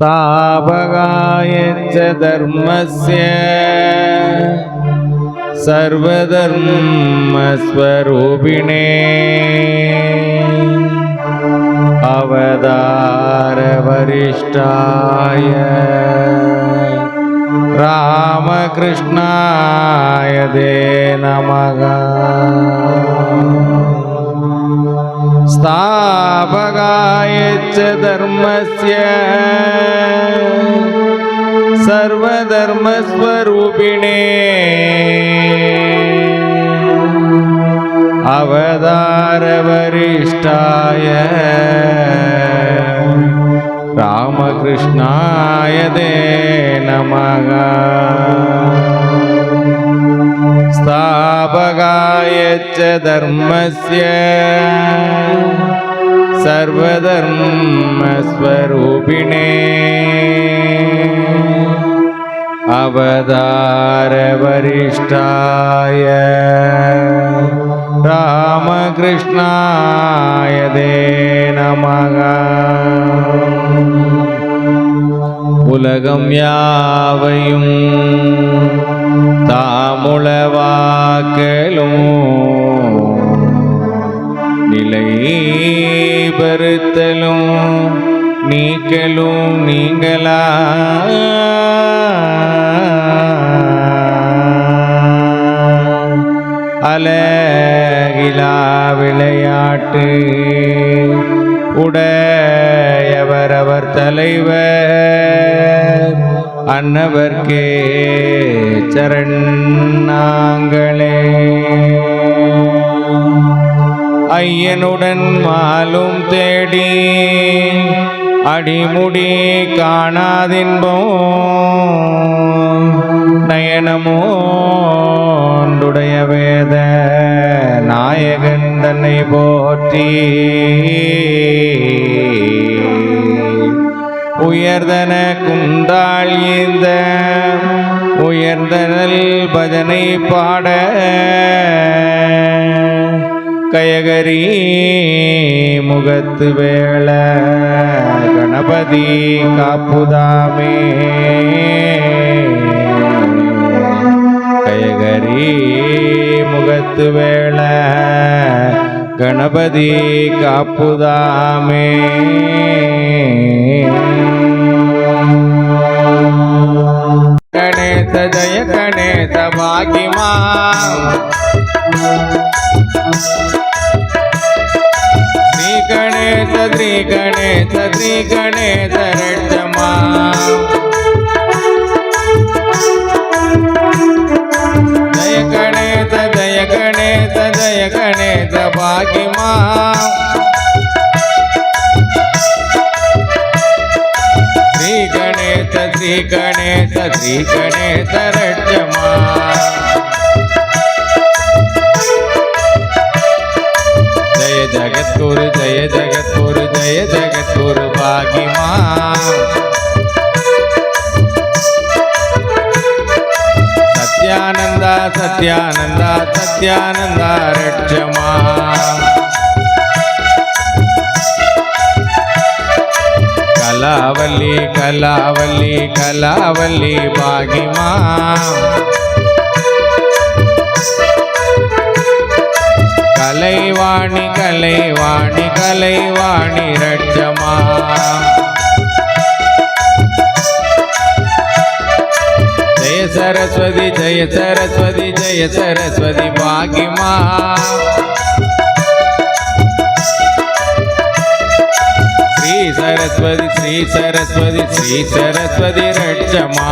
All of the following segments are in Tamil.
स्थापकाय च धर्मस्य सर्वधर्मस्वरूपिणे अवतारवरिष्ठाय रामकृष्णाय ते नमः। स्थापकाय च धर्मस्य सर्वधर्मस्वरूपिणे अवतारवरिष्ठाय रामकृष्णाय ते नमः। स्थापकाय च धर्मस्य सर्वधर्मस्वरूपिणे अवतारवरिष्ठाय रामकृष्णाय ते नमः। உலகம் யாவையும் தாமுளவாக்கலும் நிலை பெறுத்தலும் நீக்கலும் நீங்களா அலகிலா விளையாட்டு உடையவரவர் தலைவர் அன்னவர்க்கே சரணாங்களே. ஐயனுடன் மாலும் தேடி அடிமுடி காணாதின்போம் நயனமோண்டுடைய வேத நாயகன் தன்னை போற்றி உயர்தன குந்தாள் இந்த உயர்ந்தனல் பஜனை பாட கயகரி முகத்து வேள கணபதி காப்புதாமே. கயகரி முகத்து வேள கணபதி காப்புதாமே. गणेश जय गणेश भाग्यमा श्री गणेश श्री गणेश श्री गणेश रक्षमा जय गणेश जय गणेश जय गणेश भाग्यमा श्री गणेश श्री गणेश श्री गणेश रक्षमा जय जगद्गुरु जय जगद्गुरु जय जगद्गुरु भाग्यमा सत्यानंदा सत्यानंदा सत्यानंदा रक्षमा कलावली कलावली कलावली भाग्यमा कलैवाणी कलैवाणी कलैवाणी रक्षमा जय सरस्वती जय सरस्वती जय सरस्वती भाग्यमा श्री सरस्वती श्री सरस्वती श्री सरस्वती रक्षमा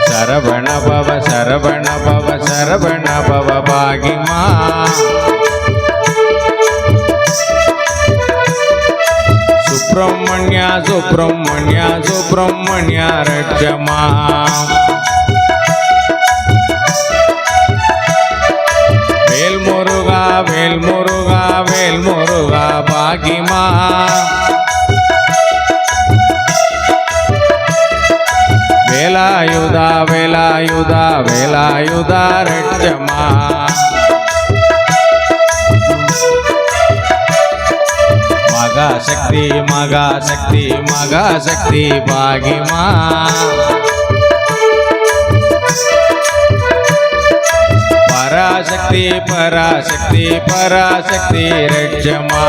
शरवण भव शरवण भव शरवण भव भाग्यमा सुब्रह्मण्य सुब्रह्मण्य सुब्रह्मण्य रक्षमा वेल मुरुगा वेल मुरुगा वेल मुरुगा भाग्यमा वेलायुधा वेलायुधा वेलायुधा रक्षमा பராசக்தி மகாசக்தி மகாசக்தி பாகிமா பராசக்தி பராசக்தி பராசக்தி ரட்சமா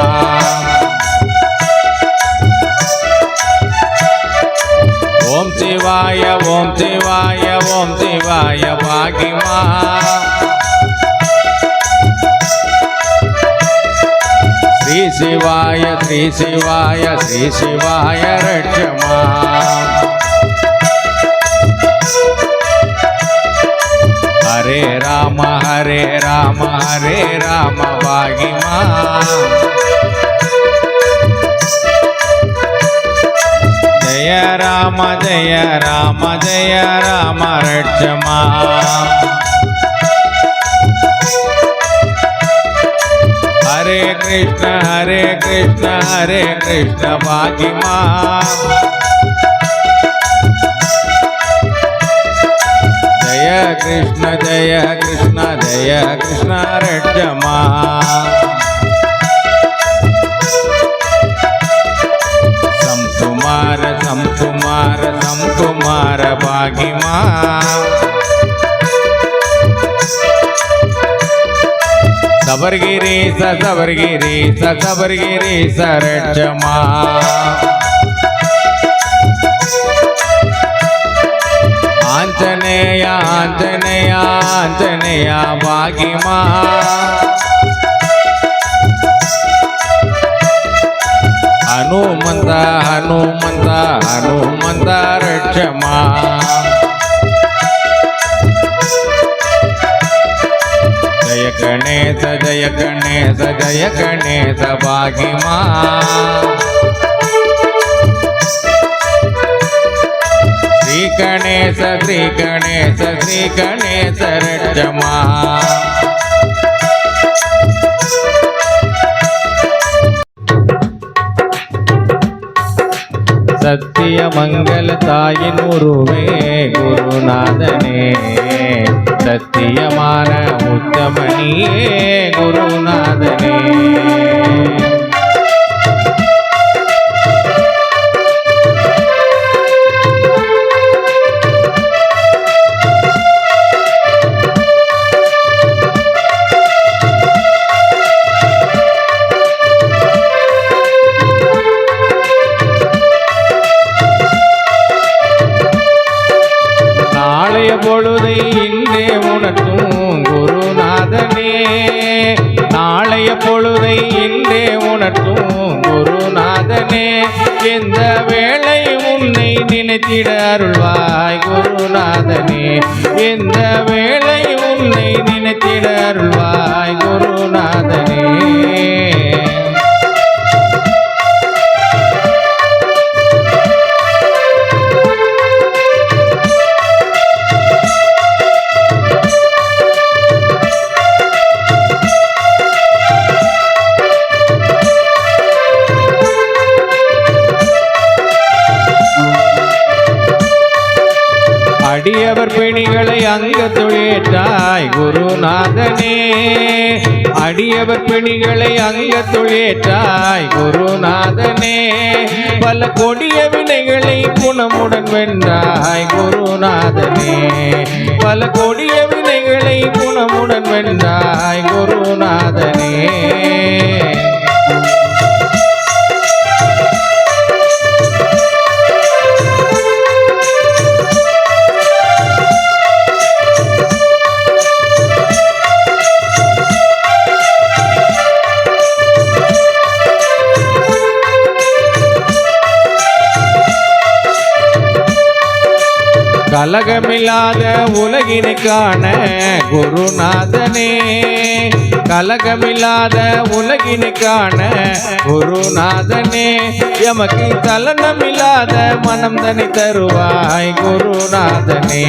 ஓம் சிவாய ஓம் சிவாய ஓம் சிவாய பாகிமா ஸ்ரீ சிவாய ஸ்ரீ சிவாய ஸ்ரீ சிவாய ரட்சமா ஹரே ராம ஹரே ராம ஹரே ராம பாகிமா ஜய ராம ஜய ராம ஜய ராம ரட்சமா ஹரே கிருஷ்ண ஹரே கிருஷ்ண பாகிமா ஜய கிருஷ்ண ஜய கிருஷ்ண ரட்சமா சம்துமார சம்துமார சம்துமார பாகிமா சபர்கிரி சபர்கிரி சபர்கிரி சரட்சமா ஆஞ்சநேய ஆஞ்சநேய ஆஞ்சநேய பாகிமா ஹனுமந்த ஹனுமந்த ஹனுமந்த ரட்சமா ஜய கணேச ஜய கணேச ஜய கணேச பாகிமா ஸ்ரீ கணேச ஸ்ரீ கணேச ஸ்ரீ கணேச ரட்சமா சத்திய மங்கள தாயின் உருவே குருநாதனே சத்தியமான உத்தமனியே குருநாதனே பொழுதை இன்றே உணர்த்தும் குருநாதனே நாளைய பொழுதை இன்றே உணர்த்தும் குருநாதனே எந்த வேளை உன்னை நினைத்திட அருள்வாய் குருநாதனே எந்த வேளை உன்னை நினைத்திட அருள்வாய் குருநாதனே அடியவர் பிணிகளை அங்கத்துளேற்றாய் குருநாதனே அடியவர் பிணிகளை அங்கத்துளேற்றாய் குருநாதனே பல கொடிய வினைகளை குணமுடன் வென்றாய் குருநாதனே பல கொடிய வினைகளை குணமுடன் வென்றாய் குருநாதனே கலகமில்லாத உலகினை காண குருநாதனே கலகமில்லாத உலகினை காண குருநாதனே எமக்கு சலனமில்லாத மனம் தனி தருவாய் குருநாதனே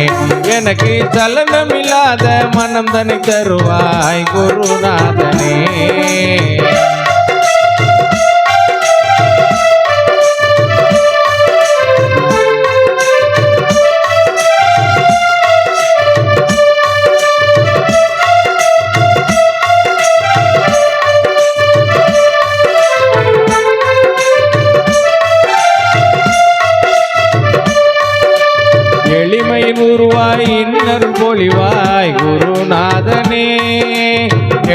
எனக்கு சலனமில்லாத மனம் தனி தருவாய் குருநாதனே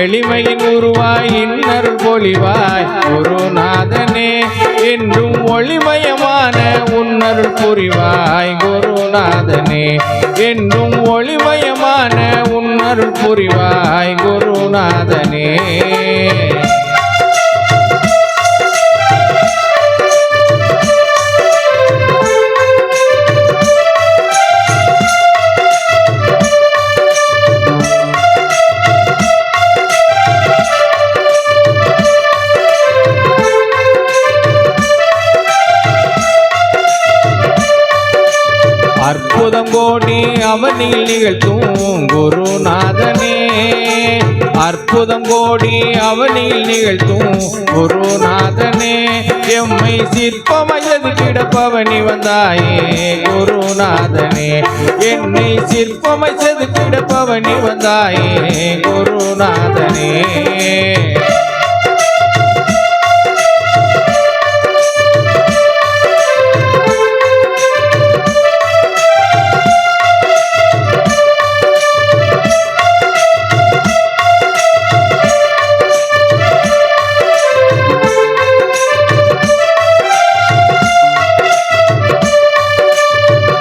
எளிமையின் உருவாய் இன்னருள் பொழிவாய் குருநாதனே என்றும் ஒளிமயமான உன்னருள் புரிவாய் குருநாதனே என்றும் ஒளிமயமான உன்னருள் புரிவாய் குருநாதனே அற்புதம் கோடி அவனில் நிகழ்த்தும் குருநாதனே அற்புதம் கோடி அவனில் நிகழ்த்தும் குருநாதனே எம்மை சிற்பமயது கிடப்பவனி வந்தாயே குருநாதனே என்னை சிற்பமயது கிடப்பவனி வந்தாயே குருநாதனே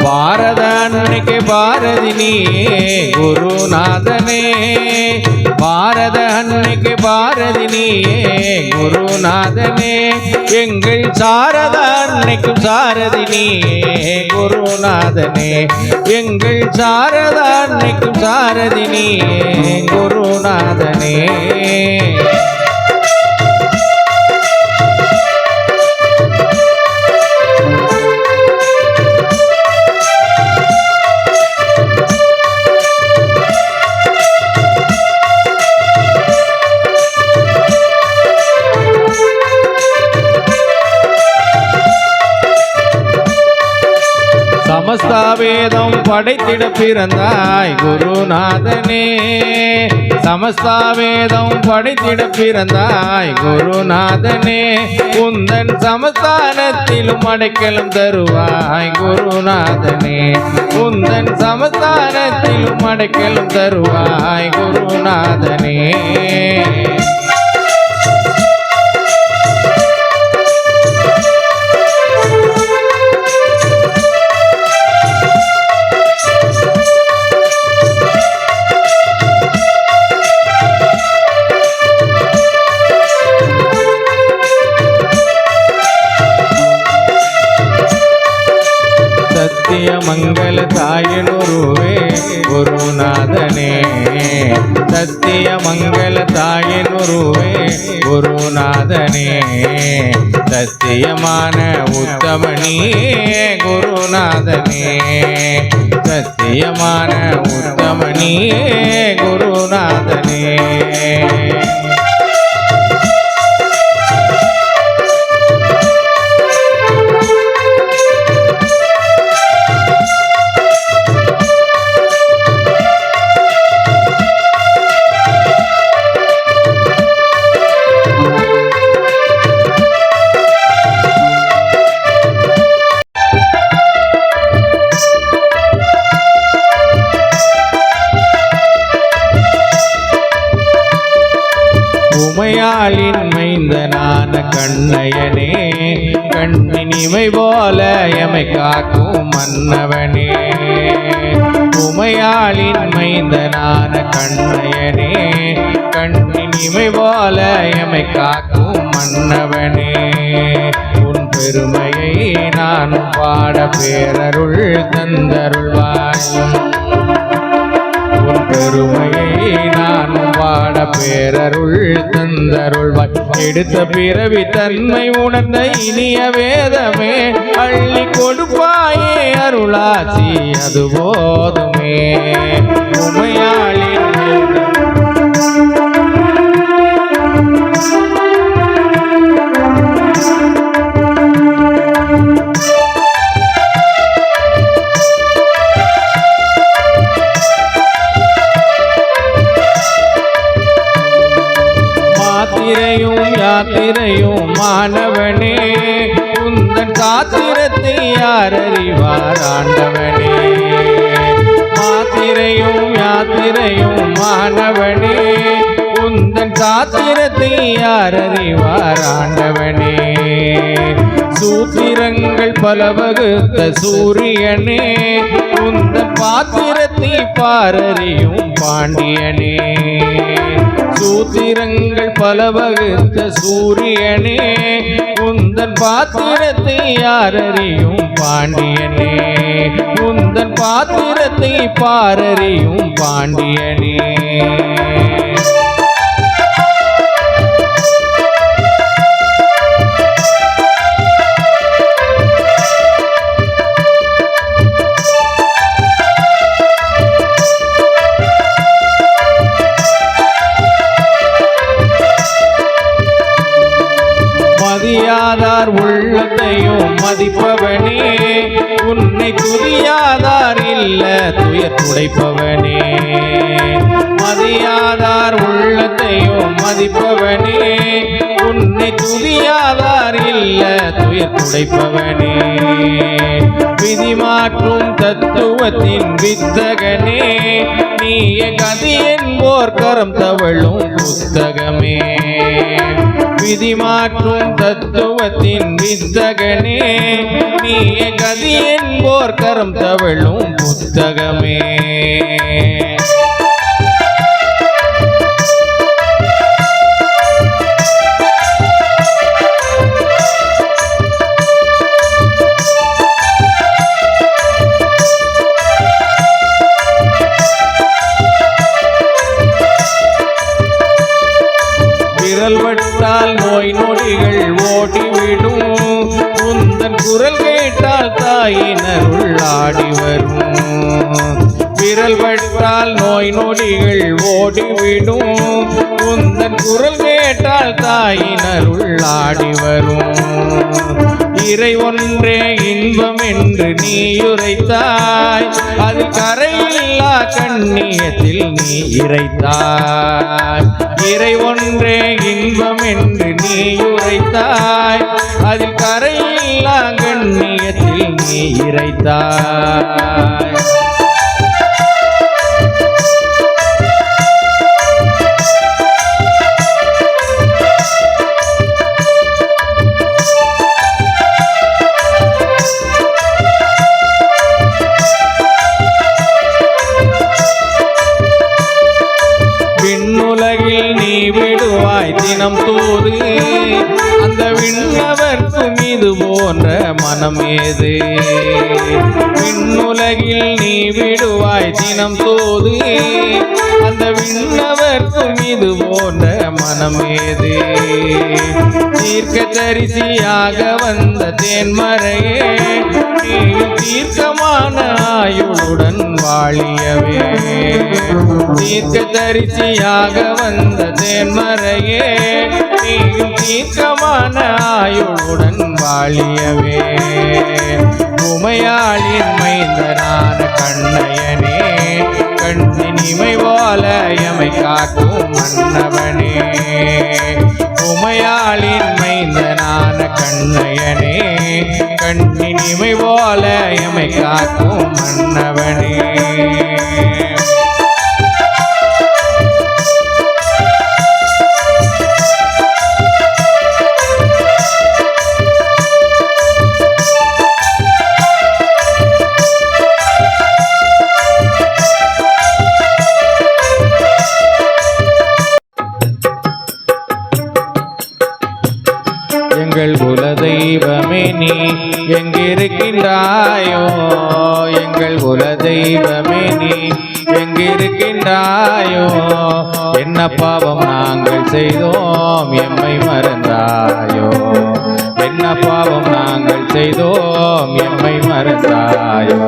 பாரத அன்னைக்கு பாரதி நீயே குருநாதனே பாரத அன்னைக்கு பாரதி நீயே குருநாதனே எங்கள் சாரத அன்னைக்கும் சாரதி நீயே குருநாதனே எங்கள் சாரத அன்னைக்கும் சாரதி நீயே குருநாதனே சமஸ்த வேதம் படைத்திட பிறந்தாய் குருநாதனே சமஸ்த வேதம் படைத்திட பிறந்தாய் குருநாதனே உந்தன் சமஸ்தானத்திலும் அடைக்கலம் தருவாய் குருநாதனே உந்தன் சமஸ்தானத்திலும் அடைக்கலம் தருவாய் குருநாதனே சத்திய மங்கள தாயினுருவே குருநாதனே சத்திய மங்கள தாயினுருவே குருநாதனே சத்தியமான உத்தமனியே குருநாதனே சத்தியமான உத்தமனியே குருநாதனே உமையாளின் மைந்தனான கண்ணையனே கண்ணினிமை போல எமை காக்கும் மன்னவனே உமையாளின் மைந்தனான கண்ணையனே கண்ணினிமை போல எமை காக்கும் மன்னவனே உன் பெருமையை நானும் பாட பேரருள் தந்தருள்வாய் உன் பெருமையை நானும் பாட பேரருள் தந்தருள்வாய் எடுத்த பிறவி தன்மை உணர்ந்த இனிய வேதமே அள்ளி கொடுப்பாயே அருளாசி அது போதுமே உமையாளின் யாத்திரையும் மாணவனே உந்தன் சாத்திரத்தை யார் அறிவார் ஆண்டவனே மாத்திரையும் யாத்திரையும் மாணவனே உந்த சாத்திரத்தை யார் அறிவார் ஆண்டவனே. சூத்திரங்கள் பல வகுத்த சூரியனே, உந்தன் பாத்திரத்தை பாரறியும் பாண்டியனே. சூத்திரங்கள் பல வகுத்த சூரியனே, உந்தன் பாத்திரத்தை யாரறியும் பாண்டியனே. உந்தன் பாத்திரத்தை பாரறியும் பாண்டியனே. மதியாதார் உள்ளத்தையும் மதிப்பவனே, உன்னை துதியாதார் இல்ல துயர் துடைப்பவனே. மதியாதார் உள்ளத்தையும் மதிப்பவனே, உன்னை துதியாதார் இல்ல துயர் துடைப்பவனே. விதி மாற்றும் தத்துவத்தின் வித்தகனே, நீய கதி என்போர் கரம் தவழும் புத்தகமே. விதி மாற்றும் தத்துவத்தின் வித்தகனே, நீய கதி என்போர் கரம் தவழும் புத்தகமே. விரல் வட்டால் நோய் நொடிகள் ஓடிவிடும், உந்தன் குரல் கேட்டால் தாயினருள் ஆடி வரும். விரல் வட்டால் நோய் நொடிகள் ஓடிவிடும், உந்தன் குரல் கேட்டால் தாயினருள் ஆடி வரும். இறை ஒன்றே இன்பம் என்று நீ உரைத்தாய், அது கரையில்லா கண்ணியத்தில் நீ இறைத்தாய். இறை ஒன்றே இன்பம் என்று நீ உரைத்தாய், அதில் கரையில்லா கண்ணியத்தில் நீ இறைத்தாய். விண்ணுலகில் நீ விடுவாய் தினம் தூது, அந்த விண்ணவர்க்கும் இது போன்ற மனம் ஏது. விண்ணுலகில் நீ விடுவாய் தினம் தூது, அந்த விண்ணவர்க்கும் இது போன்ற மனம் ஏது. தீர்க்க தரிசியாக வந்த தேன்மறையே, நீ தீர்க்கமான ஆயுளுடன் வாழியவே. தீர்க்க தரிசியாக வந்த தேன்மறையே, நீயும் தீர்க்கமான ஆயுளுடன் வாழியவே. உமையாளின் மைந்தனான கண்ணையனே, கண்ணின் இமை போல எமை காக்கும் மன்னவனே. உமையாளின் மைந்தனான கண்ணையனே, கண்ணின் இமை போல எமை காக்கும் மன்னவனே. எங்கள் குல தெய்வமே நீ எங்கிருக்கின்றாயோ, எங்கள் குல தெய்வமே நீ எங்கிருக்கின்றாயோ. என்ன பாவம் நாங்கள் செய்தோம் எம்மை மறந்தாயோ, என்ன பாவம் நாங்கள் செய்தோம் எம்மை மறந்தாயோ.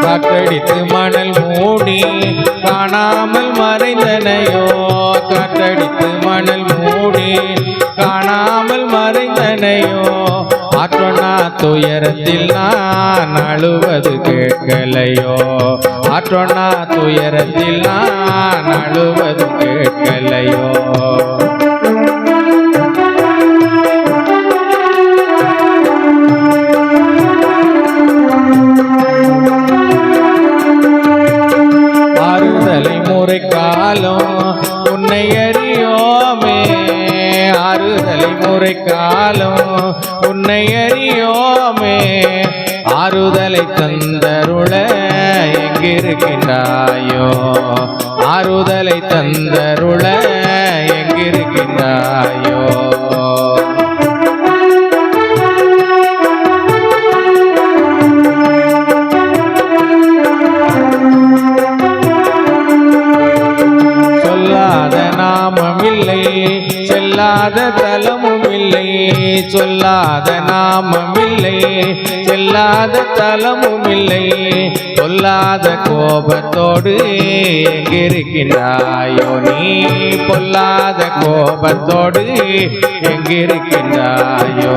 காற்றடித்து மணல் மூடி காணாமல் மறைந்தனையோ, காற்றடித்து மணல் மூடி காணாமல் மறைந்தனையோ. ஆற்றொன்னா துயரத்தில் நான் அழுவது கேட்கலையோ, ஆற்றொன்னா துயரத்தில் நான் அழுவது கேட்கலையோ. உன்னை அறியோமே. 6 தலைமுறை காலம் உன்னை அறியோமே. ஆறுதலை தந்தருள எங்கிருக்கின்றாயோ, ஆறுதலை தந்தருள எங்கிருக்கின்றாயோ. சொல்லாத நாமம் இல்லை, செல்லாத தலமும் இல்லை. சொல்லாத நாமம் இல்லை, செல்லாத தலமும் இல்லை. பொல்லாத கோபத்தோடு எங்கிருக்கின்றாயோ நீ, பொல்லாத கோபத்தோடு எங்கிருக்கின்றாயோ.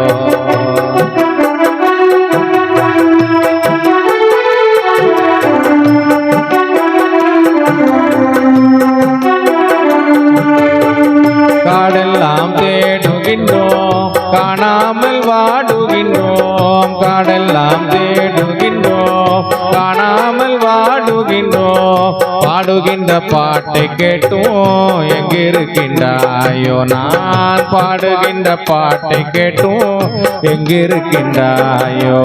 காடெல்லாம் தேடுகின்றோம், காணாமல் வாடுகின்றோம். காடெல்லாம் தேடுகின்றோம், காணாமல் வாடுகின்றோம். பாடுகின்ற பாட்டை கேட்டும் எங்கிருக்கின்றாயோ, நான் பாடுகின்ற பாட்டை கேட்டும் எங்கிருக்கின்றாயோ.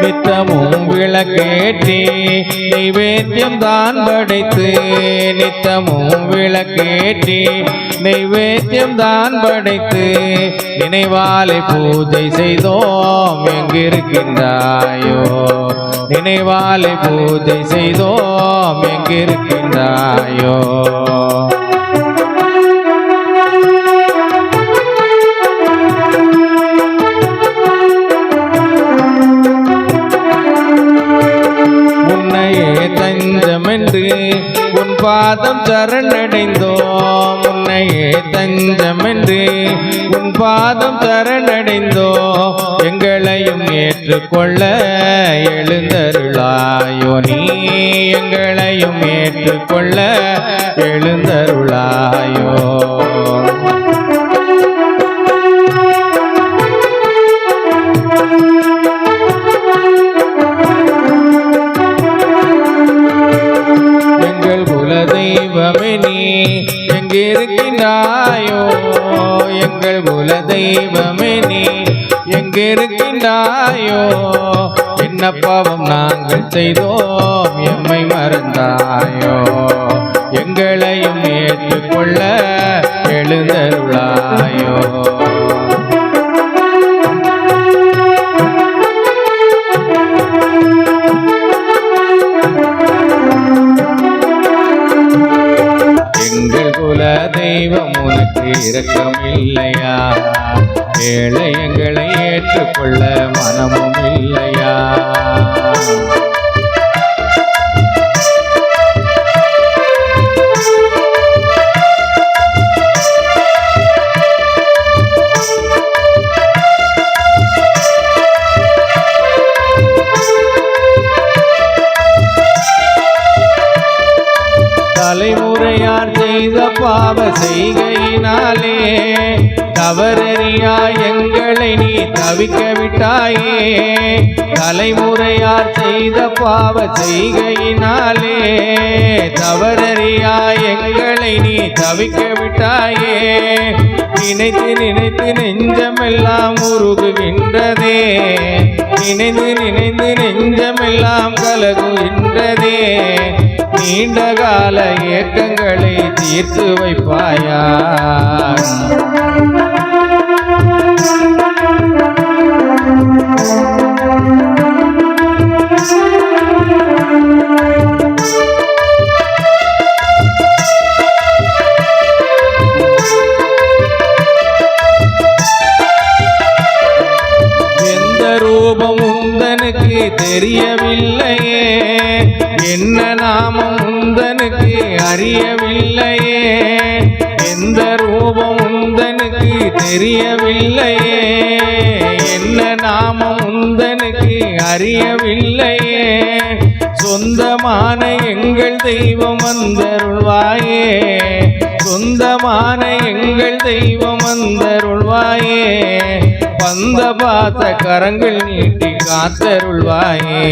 நித்தமும் விளக்கேற்றி நைவேத்தியம் தான் படைத்து, நித்தமும் விளக்கேற்றி நைவேத்தியம் தான் படைத்து. நினைவாலை பூஜை செய்தோம் எங்கிருக்கின்றாயோ, நினைவாலை பூஜை செய்தோம் எங்கிருக்கின்றாயோ. தஞ்சமென்று உன் பாதம் சரணடைந்தோம். உன்னையே தஞ்சமென்று உன் பாதம் சரணடைந்தோம். எங்களையும் ஏற்றுக்கொள்ள எழுந்தருளாயோ நீ, எங்களையும் ஏற்றுக்கொள்ள எழுந்தருளாயோ. தெய்வமே நீ எங்கிருக்கின்றாயோ, எங்கள் குல தெய்வமே நீ எங்கிருக்கின்றாயோ. என்ன பாவம் நாங்கள் செய்தோம் எம்மை மறந்தாயோ, எங்களையும் ஏற்றுக்கொள்ள எழுந்தருளாயோ. தெய்வம் உனக்கு இரக்கமில்லையா, ஏழை எங்களை ஏற்றுக்கொள்ள மனமும் இல்லையா. தலைமுறையார் செய்த பாவ செய்கையினாலே தவறறியா எங்களை நீ தவிக்க விட்டாயே. தலைமுறையார் செய்த பாவ செய்கையினாலே தவறறியா எங்களை நீ தவிக்க விட்டாயே. நினைத்து நினைத்து நெஞ்சமெல்லாம் உருகுகின்றதே, நினைந்து நினைந்து நெஞ்சமெல்லாம் கலகுகின்றதே. நீண்ட கால ஏக்கங்களை தீர்த்து வைப்பாயா. எந்த ரூபம் உந்தனுக்கு தெரியவில்லையே, என்ன நாமம் உந்தனுக்கு அறியவில்லையே. எந்த ரூபம் உந்தனுக்கு தெரியவில்லையே, என்ன நாமம் உந்தனுக்கு அறியவில்லையே. சொந்தமான எங்கள் தெய்வம் வந்தருள்வாயே, சொந்தமான எங்கள் தெய்வம் வந்தருள்வாயே, வந்த பாச கரங்கள் நீட்டி காத்தருள்வாயே.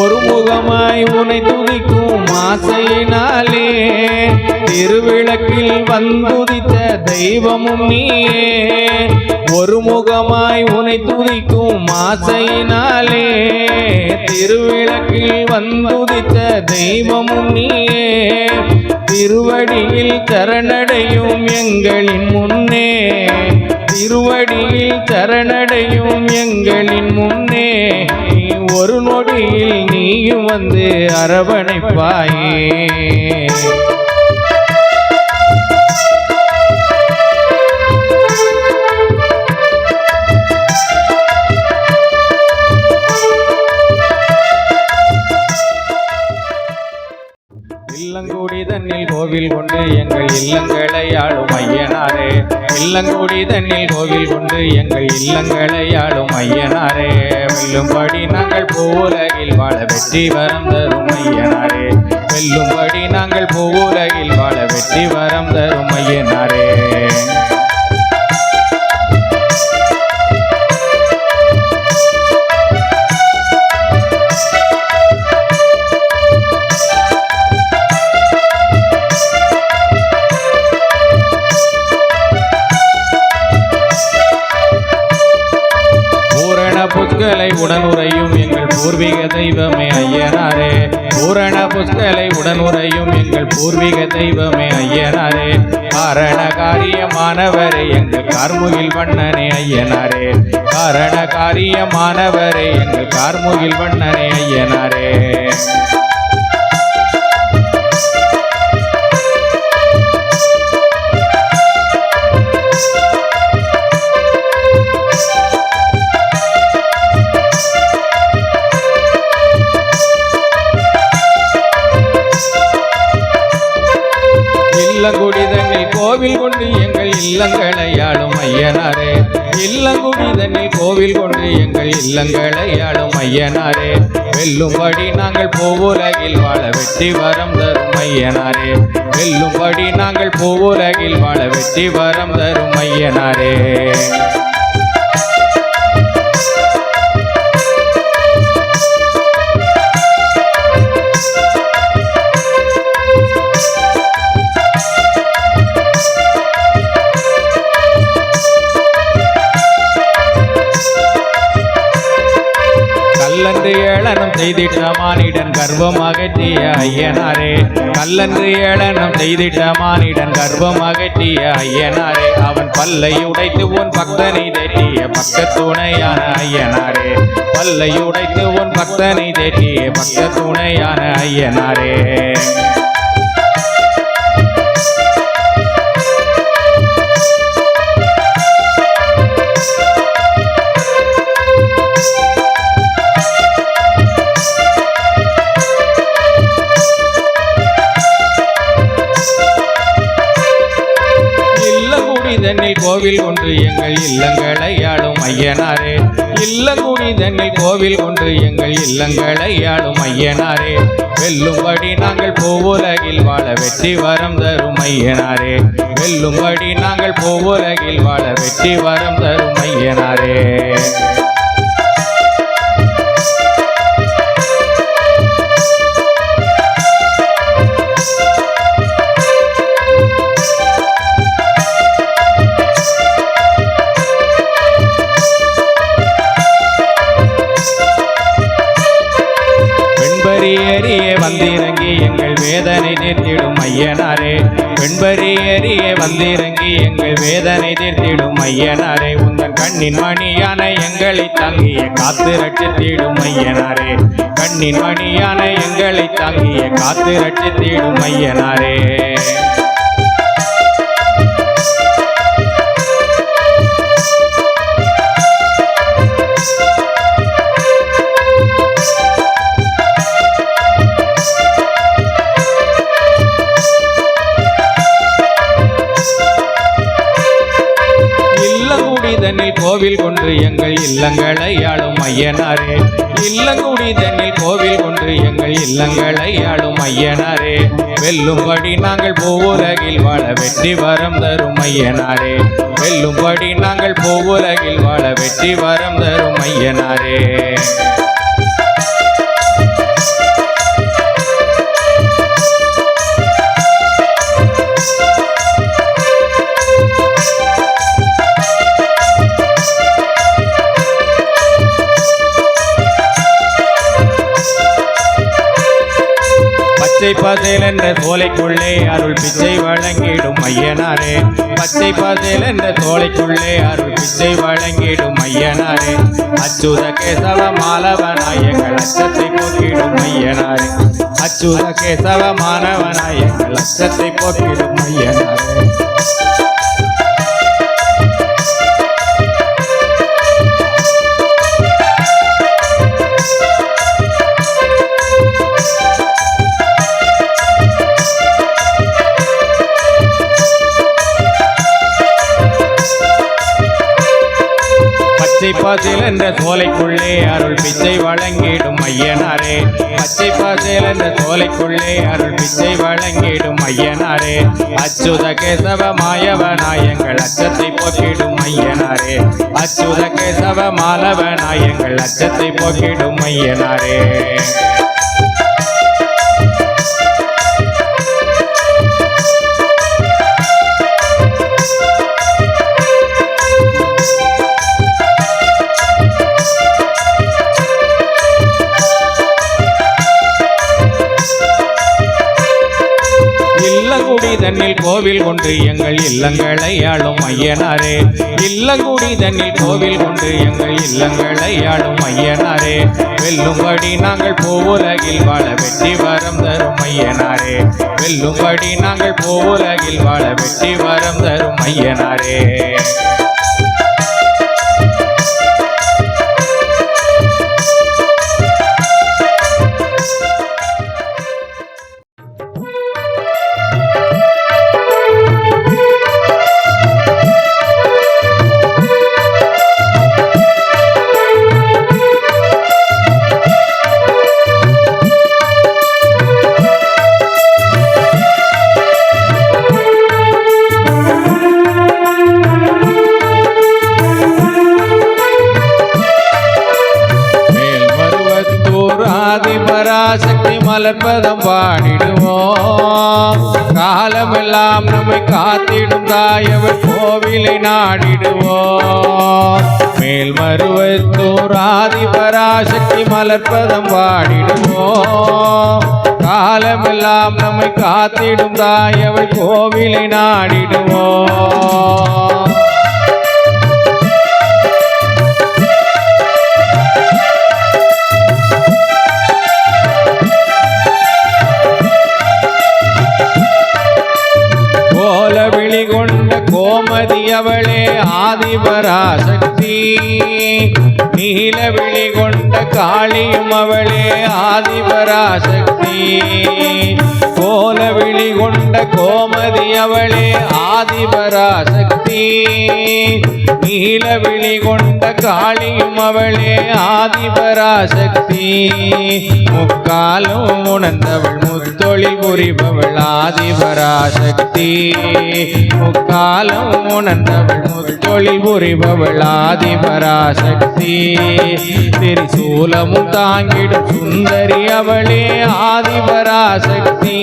ஒருமுகமாய் உனை துதிக்கும் ஆசையினாலே திருவிளக்கில் வந்துதித்த தெய்வமும் நீயே. ஒருமுகமாய் உனை துதிக்கும் ஆசையினாலே திருவிளக்கில் வந்துதித்த தெய்வமும் நீயே. திருவடியில் சரணடையும் எங்களின் முன்னே, திருவடியில் சரணடையும் எங்களின் முன்னே, நீ ஒரு நொடியில் நீயும் வந்து அரவணைப்பாயே. இல்லங்குடி தன்னில் கோவில் கொண்டு எங்கள் இல்லங்களை ஆளும் ஐயனாரே, இல்லங்குடி தன்னில் கோவில் கொண்டு எங்கள் இல்லங்களை ஆளும் ஐயனாரே, வெல்லும்படி நாங்கள் பூவுலகில் வாழ வெற்றி வரம் தரும் ஐயனாரே, வெல்லும்படி நாங்கள் பூவுலகில் வாழ வெற்றி வரம் தரும் ஐயனாரே. புஷ்கலை உடனுறையும் எங்கள் பூர்வீக தெய்வமே ஐயனாரே, பூரண புஷ்கலை உடனுறையும் எங்கள் பூர்வீக தெய்வமே ஐயனாரே, காரண காரியமானவரே எங்கள் கார்முகில் வண்ணனே ஐயனாரே, காரண காரியமானவரே எங்கள் கார்முகில் வண்ணனே ஐயனாரே. இல்லங்குடி தன்னில் கோவில் கொண்டு எங்கள் இல்லங்களை ஆளும் ஐயனாரே, இல்லங்குடி தன்னில் கோவில் கொண்டு எங்கள் இல்லங்களை ஆளும் ஐயனாரே, வெல்லும்படி நாங்கள் பூவுலகில் வாழ வெற்றி வரம் தரும் ஐயனாரே, வெல்லும்படி நாங்கள் பூவுலகில் வாழ வெற்றி வரம் தரும் ஐயனாரே. கல்லன்று ஏளனம் செய்திட்ட மானிடன் கர்வம் அகற்றிய ஐயனாரே, கல்லன்று ஏளனம் செய்திட்ட மானிடன் கர்வம் அகற்றிய ஐயனாரே, அவன் பல்லை உடைத்து உன் பக்தனை தேற்றிய பக்க துணையான ஐயனாரே, பல்லை உடைத்து உன் பக்தனை தேற்றிய பக்க துணையான ஐயனாரே. தன்னில் கோவில் கொண்டு எங்கள் இல்லங்களை ஆளும் ஐயனாரே, இல்லங்குடி தன்னில் கோவில் கொண்டு எங்கள் இல்லங்களை ஆளும் ஐயனாரே, வெல்லும்படி நாங்கள் பூவுலகில் வாழ வெற்றி வரம் தரும் ஐயனாரே, வெல்லும்படி நாங்கள் பூவுலகில் வாழ வெற்றி வரம் தரும் ஐயனாரே. வெண்பரியேறியே வந்திறங்கி எங்கள் வேதனை தீர்த்திடும் ஐயனாரே, வெண்பரியேறியே வந்திறங்கி எங்கள் வேதனை தீர்த்திடும் ஐயனாரே, உந்தன் கண்ணின் மணியான எங்களை தாங்கிய காத்து ரட்சித்திடும் ஐயனாரே, கண்ணின் மணியான எங்களை தாங்கிய காத்து ரட்சித்திடும் ஐயனாரே. தன்னில் கோவில் கொண்டு எங்கள் இல்லங்களை ஆளும் ஐயனாரே இல்லங்குடி தன்னில் கோவில் கொண்டு எங்கள் இல்லங்களை ஆளும் ஐயனாரே வெல்லும்படி நாங்கள் பூவுலகில் வாழ வெற்றி வரம் தரும் ஐயனாரே வெல்லும்படி நாங்கள் பூவுலகில் வாழ வெற்றி வரம் தரும் ஐயனாரே பச்சை பசேல் என்ற தோலைக்குள்ளே அருள் பிச்சை வழங்கிடும் ஐயனாரே பச்சை பசேல் என்ற தோலைக்குள்ளே அருள் பிச்சை வழங்கிடும் ஐயனாரே அச்சுத கேசவ மாலவனாய் எங்கள் அச்சத்தை போக்கிடும் ஐயனாரே அச்சுத கேசவ மாணவனாய் எங்கள் அச்சத்தை போக்கிடும் ஐயனாரே பச்சை பசேல் என்ற தோலைக்குள்ளே அருள் பிச்சை வழங்கிடும் ஐயனாரே பச்சை பசேல் என்ற தோலைக்குள்ளே அருள் பிச்சை வழங்கிடும் ஐயனாரே அச்சுத கேசவ மாயவனாய் எங்கள் அச்சத்தை போக்கிடும் ஐயனாரே அச்சுத கேசவ மாலவனாய் எங்கள் அச்சத்தை போக்கிடும் ஐயனாரே இல்லங்குடி தன்னில் கோவில் கொண்டு எங்கள் இல்லங்களை ஆளும் ஐயனாரே இல்லங்குடி தன்னில் கோவில் கொண்டு எங்கள் இல்லங்களை ஆளும் ஐயனாரே வெல்லும்படி நாங்கள் பூவுலகில் வாழ வெற்றி வரம் தரும் ஐயனாரே வெல்லும்படி நாங்கள் பூவுலகில் வாழ வெற்றி வரம் தரும் ஐயனாரே ஆதிபராசக்தி மலர்பதம் பாடிடுவோம் காலமெல்லாம் நம்மை காத்திடும் தாயவர் கோவிலை நாடிடுவோம் மேல்மருவத்தூர் ஆதிபராசக்தி மலர்பதம் பாடிடுவோம் காலமெல்லாம் நம்மை காத்திடும் தாயவர் கோவிலை நாடிடுவோம் கோமதி அவளே ஆதிபராசக்தி நீலவிழி கொண்ட காளியும் அவளே ஆதிபராசக்தி கோலவிழி கொண்ட கோமதி அவளே ஆதிபராசக்தி நீலவிழி கொண்ட காளியும் அவளே ஆதிபராசக்தி முக்காலும் உணர்ந்தவள் முத்தொழில் புரிபவள் ஆதிபராசக்தி முக்காலம் உணர்ந்தவள் முத்தொழில் புரிபவள் ஆதிபராசக்தி திரிசூலமும் தாங்கிடும் சுந்தரி அவளே ஆதிபராசக்தி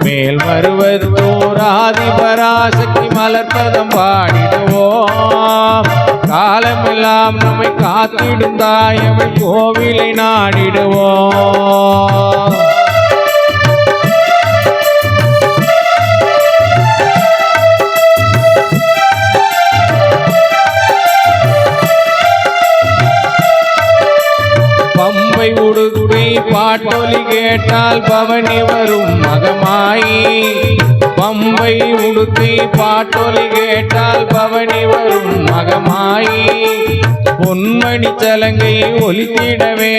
மேல்மருவத்தூர் ஆதிபராசக்தி மலர்பதம் பாடிடுவோம் காலமெல்லாம் நம்மை காத்திடும் தாயவள் கோவிலை நாடிடுவோம் பம்பை உடுக்கை பாட்டொலி கேட்டால் பவனி வரும் மகமாயி பம்பை உடுக்கை பாட்டொலி கேட்டால் பவனி வரும் மகமாயி பொன்மணி சலங்கை ஒலித்திடவே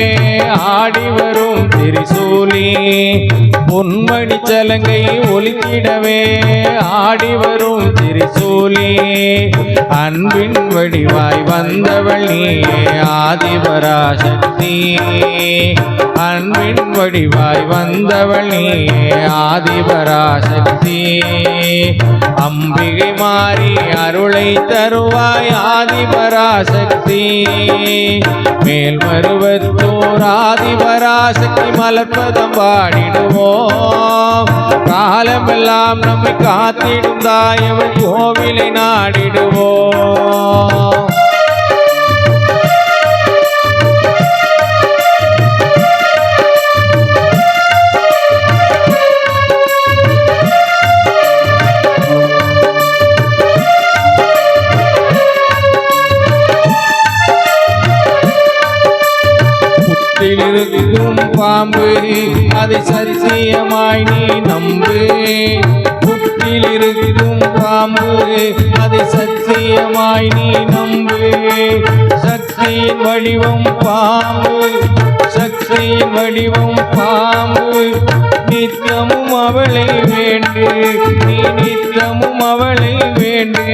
ஆடி வரும் திரிசூலி பொன்மணி சலங்கை ஒலித்திடவே ஆடி வரும் திரிசூலி அன்பின் வடிவாய் வந்தவள் நீயே ஆதிபராசக்தி அன்பின் வடிவாய் வந்தவள் நீயே ஆதிபராசக்தி அம்பிகை மாறி அருளை தருவாய் ஆதிபராசக்தி மேல்மருவத்தூர் ஆதிபராசக்தி மலர்பதம் பாடிடுவோம் காலமெல்லாம் நம்மை காத்திடும் தாயவள் கோவிலை நாடிடுவோம் இருக்கும் பாம்பு அதை சத்தியமாய் நீ நம்பு புற்றில் இருக்கும் பாம்பு அதை சத்தியமாய் நீ நம்பு சக்தியின் வடிவம் பாம்பு சக்தியின் வடிவம் பாம்பு நித்தமும் அவளை வேண்டு நீ நித்தமும் அவளை வேண்டு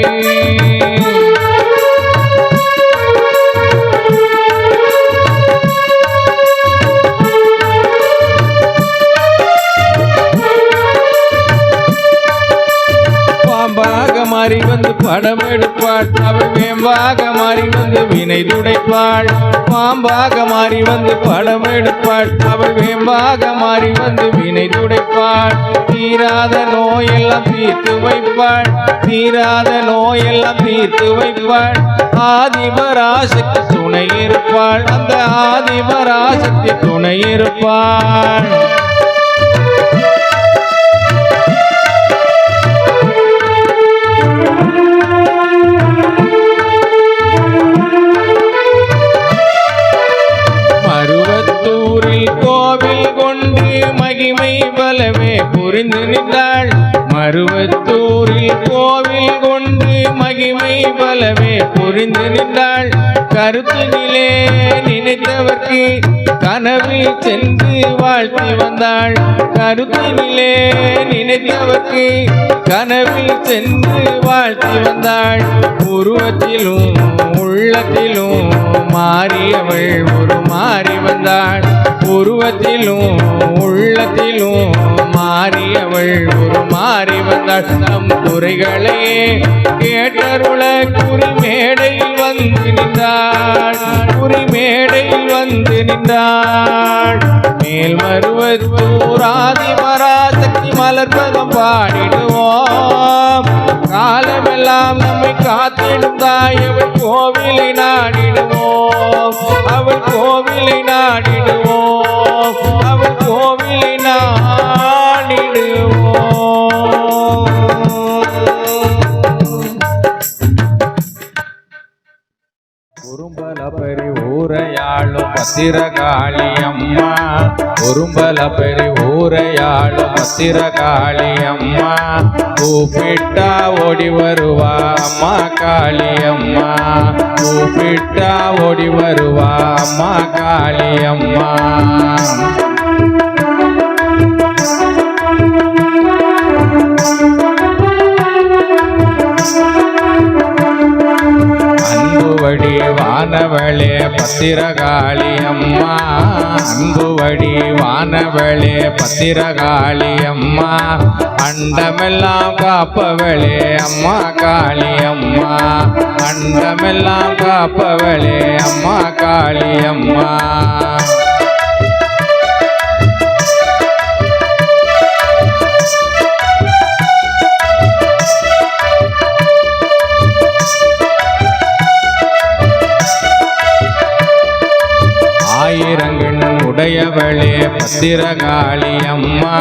மாறி வந்து படம் எடுப்பாள் அவள் வேம்பாக மாறி வந்து வினை துடைப்பாள் பாம்பாக மாறி வந்து படம் எடுப்பாள் அவள் வேம்பாக மாறி வந்து வினை துடைப்பாள் தீராத நோயெல்லாம் தீர்த்து வைப்பாள் தீராத நோயெல்லாம் தீர்த்து வைப்பாள் ஆதிபராசக்தி துணை இருப்பாள் அந்த ஆதிபராசக்தி துணை இருப்பாள் கோவில் கொண்டு மகிமை பலமே புரிந்து நின்றாள் மருவத்தூரில் கோவில் கொண்டு மகிமை பலமே புரிந்து நின்றாள் கருத்தினிலே நினைத்தவர்க்கு கனவில் சென்று வாழ்த்தி வந்தாள் கருத்தினிலே நினைத்தவர்க்கு கனவில் சென்று வாழ்த்தி வந்தாள் உருவத்திலும் உள்ளத்திலும் மாறியவள் ஒரு மாறி வந்தாள் உருவத்திலும் உள்ளத்திலும் மாறியவள் ஒரு மாறி வந்தாள் நம் குறைகளை கேட்டருள குறிமேடையில் வந்து நின்றாள் குறிமேடையில் வந்து நின்றாள் மேல்மருவத்தூர் ஆதிபராசக்தி மலர்பதம் பாடிடுவோம் காலமெல்லாம் நம்மை காத்திடும் தாயவள் கோவிலை நாடிடுவோம் அவள் கோவிலை நாடிடுவோம் அவள் கோவிலை நாடிடுவோம் உரும்பல பெரி ஊரையாளும் பத்திரகாளி அம்மா உரும்பல பெரி ஊரையாளும் பத்திரகாளி அம்மா கூப்பிட்டா ஓடி வருவா அம்மா காளி அம்மா கூப்பிட்டா ஓடி வருவா அம்மா காளி அம்மா அன்புவடி வானவளே பத்திரகாளி அம்மா அன்புவடி வானவளே பத்திரகாளி அம்மா அண்டமெல்லாம் காப்பவளே அம்மா காளி அம்மா அண்டமெல்லாம் காப்பவளே அம்மா காளி அம்மா ஆயிரங்கண் உடையவளே பத்திரகாளி அம்மா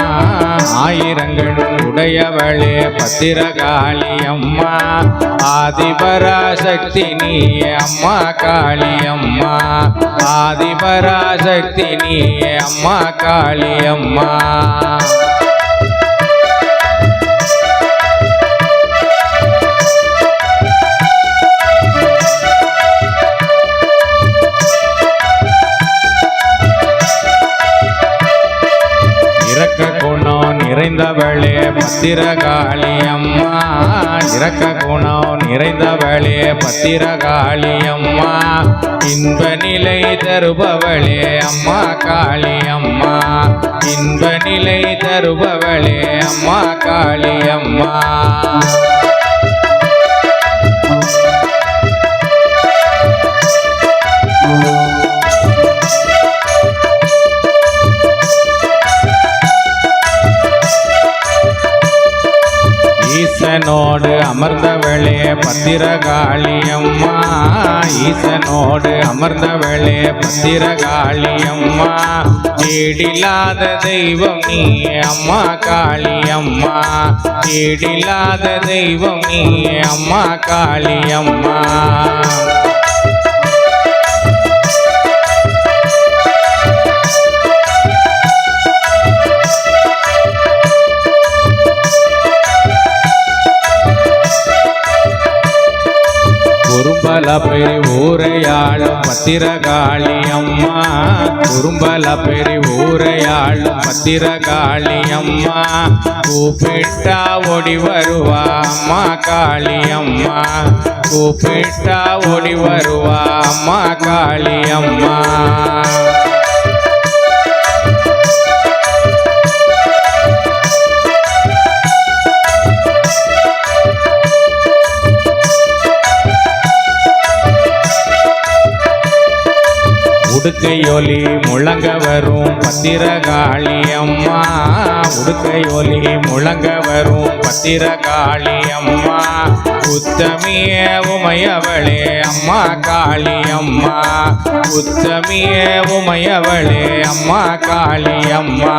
ஆயிரங்கண் உடையவளே பத்திரகாளி அம்மா ஆதிபராசக்தி நீயே அம்மா காளி அம்மா ஆதிபராசக்தி நீயே அம்மா காளி அம்மா பத்திரகாளி அம்மா இரக்க குணம் நிறைந்தவளே பத்திரகாளி அம்மா இன்ப நிலை தருபவளே அம்மா காளி அம்மா இன்ப நிலை தருபவளே அம்மா காளி அம்மா ஈசனோடு அமர்ந்தவளே பத்திரகாளி அம்மா ஈசனோடு அமர்ந்தவளே பத்திரகாளி அம்மா ஈடில்லாத தெய்வம் நீ அம்மா காளி அம்மா ஈடில்லாத தெய்வம் நீ அம்மா காளி அம்மா குறும்பல பெரி ஊரையாளும் பத்திரகாளி அம்மா குறும்பல பெரி ஊரையாளும் பத்திரகாளி அம்மா கூப்பிட்டா ஓடி வருவா அம்மா காளி அம்மா கூப்பிட்டா ஓடி வருவா அம்மா காளி அம்மா உடுக்கையொலி முழங்க வரும் பத்திரகாளி அம்மா உடுக்கையொலி முழங்க வரும் பத்திரகாளி அம்மா உத்தமிய உமையவளே அம்மா காளி அம்மா உத்தமிய உமையவளே அம்மா காளி அம்மா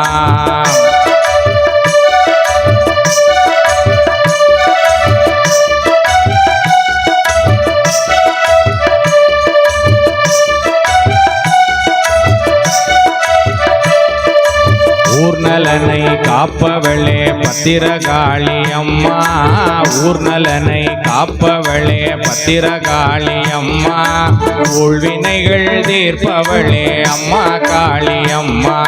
ஊர்நலனை காப்பவளே பத்திரகாளி அம்மா ஊர்நலனை காப்பவளே பத்திரகாளி அம்மா ஊழ்வினைகள் தீர்ப்பவளே அம்மா காளி அம்மா